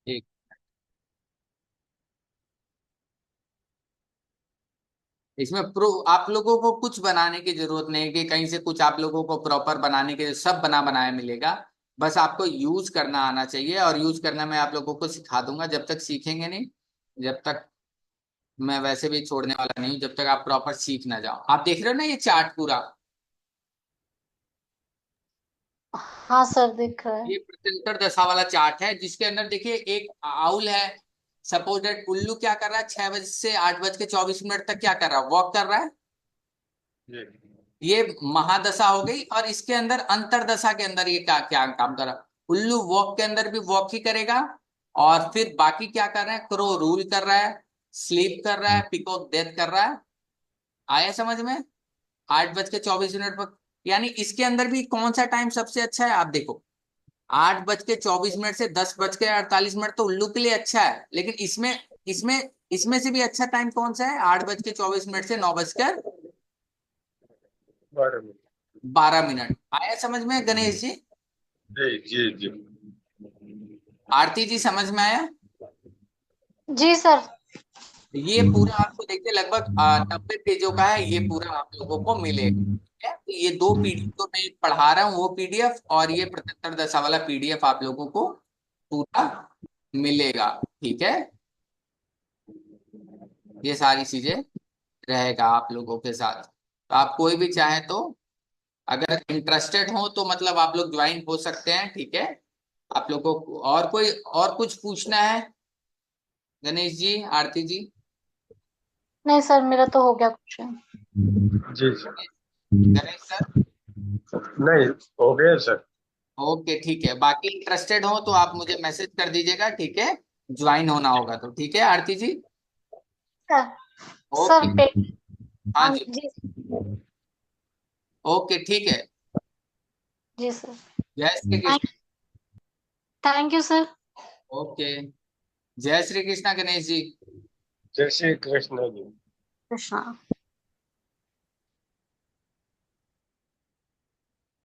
एक इसमें प्रो आप लोगों को कुछ बनाने की जरूरत नहीं है कि कहीं से कुछ आप लोगों को प्रॉपर बनाने के, सब बना बनाया मिलेगा। बस आपको यूज करना आना चाहिए, और यूज करना मैं आप लोगों को सिखा दूंगा, जब तक सीखेंगे नहीं, जब तक मैं वैसे भी छोड़ने वाला नहीं हूं, जब तक आप प्रॉपर सीख ना जाओ। आप देख रहे हो ना ये चार्ट पूरा? हाँ सर, दिख रहा है। ये प्रत्यंतर दशा वाला चार्ट है, जिसके अंदर देखिए एक आउल है। सपोज दैट उल्लू क्या कर रहा है, 6 बजे से 8 बज के 24 मिनट तक क्या कर रहा है, वॉक कर रहा है। जी ये महादशा हो गई। और इसके अंदर अंतरदशा के अंदर ये क्या क्या काम कर रहा है, उल्लू वॉक के अंदर भी वॉक ही करेगा। और फिर बाकी क्या कर रहा है, क्रो रूल कर रहा है, स्लीप कर रहा है, पिकॉक डेथ कर रहा है। आया समझ में? 8 बज के 24 मिनट पर, यानी इसके अंदर भी कौन सा टाइम सबसे अच्छा है, आप देखो। 8 बज के 24 मिनट से 10 बज के 48 मिनट तो उल्लू के लिए अच्छा है, लेकिन इसमें इसमें इसमें से भी अच्छा टाइम कौन सा है, 8 बज के 24 मिनट से 9 बजकर 12 मिनट। 12 मिनट। आया समझ में गणेश जी? जी जी जी। आरती जी समझ में आया? जी सर। ये पूरा आपको देखिए लगभग 90 पेजों का है, ये पूरा आप लोगों को मिलेगा। ठीक है? तो ये 2 पीडीएफ तो मैं पढ़ा रहा हूँ, वो पीडीएफ और ये प्रत्यंतर दशा वाला पीडीएफ आप लोगों को पूरा मिलेगा। ठीक है? ये सारी चीजें रहेगा आप लोगों के साथ। तो आप कोई भी चाहे तो, अगर इंटरेस्टेड हो तो मतलब आप लोग ज्वाइन हो सकते हैं। ठीक है? आप लोगों को और कोई और कुछ पूछना है, गणेश जी, आरती जी? नहीं सर, मेरा तो हो गया कुछ। जी सर। गणेश सर? नहीं, हो गया सर। ओके ठीक है, बाकी इंटरेस्टेड हो तो आप मुझे मैसेज कर दीजिएगा। ठीक है? ज्वाइन होना होगा तो। ठीक है Aarti ji? Sir, okay. Sir पे। हाँ हाँ जी। जी। ओके ठीक है। जी सर। जय Shri Krishna. Thank you sir. Okay. जय श्री कृष्ण गणेश जी। जय श्री कृष्ण जी। कृष्णा।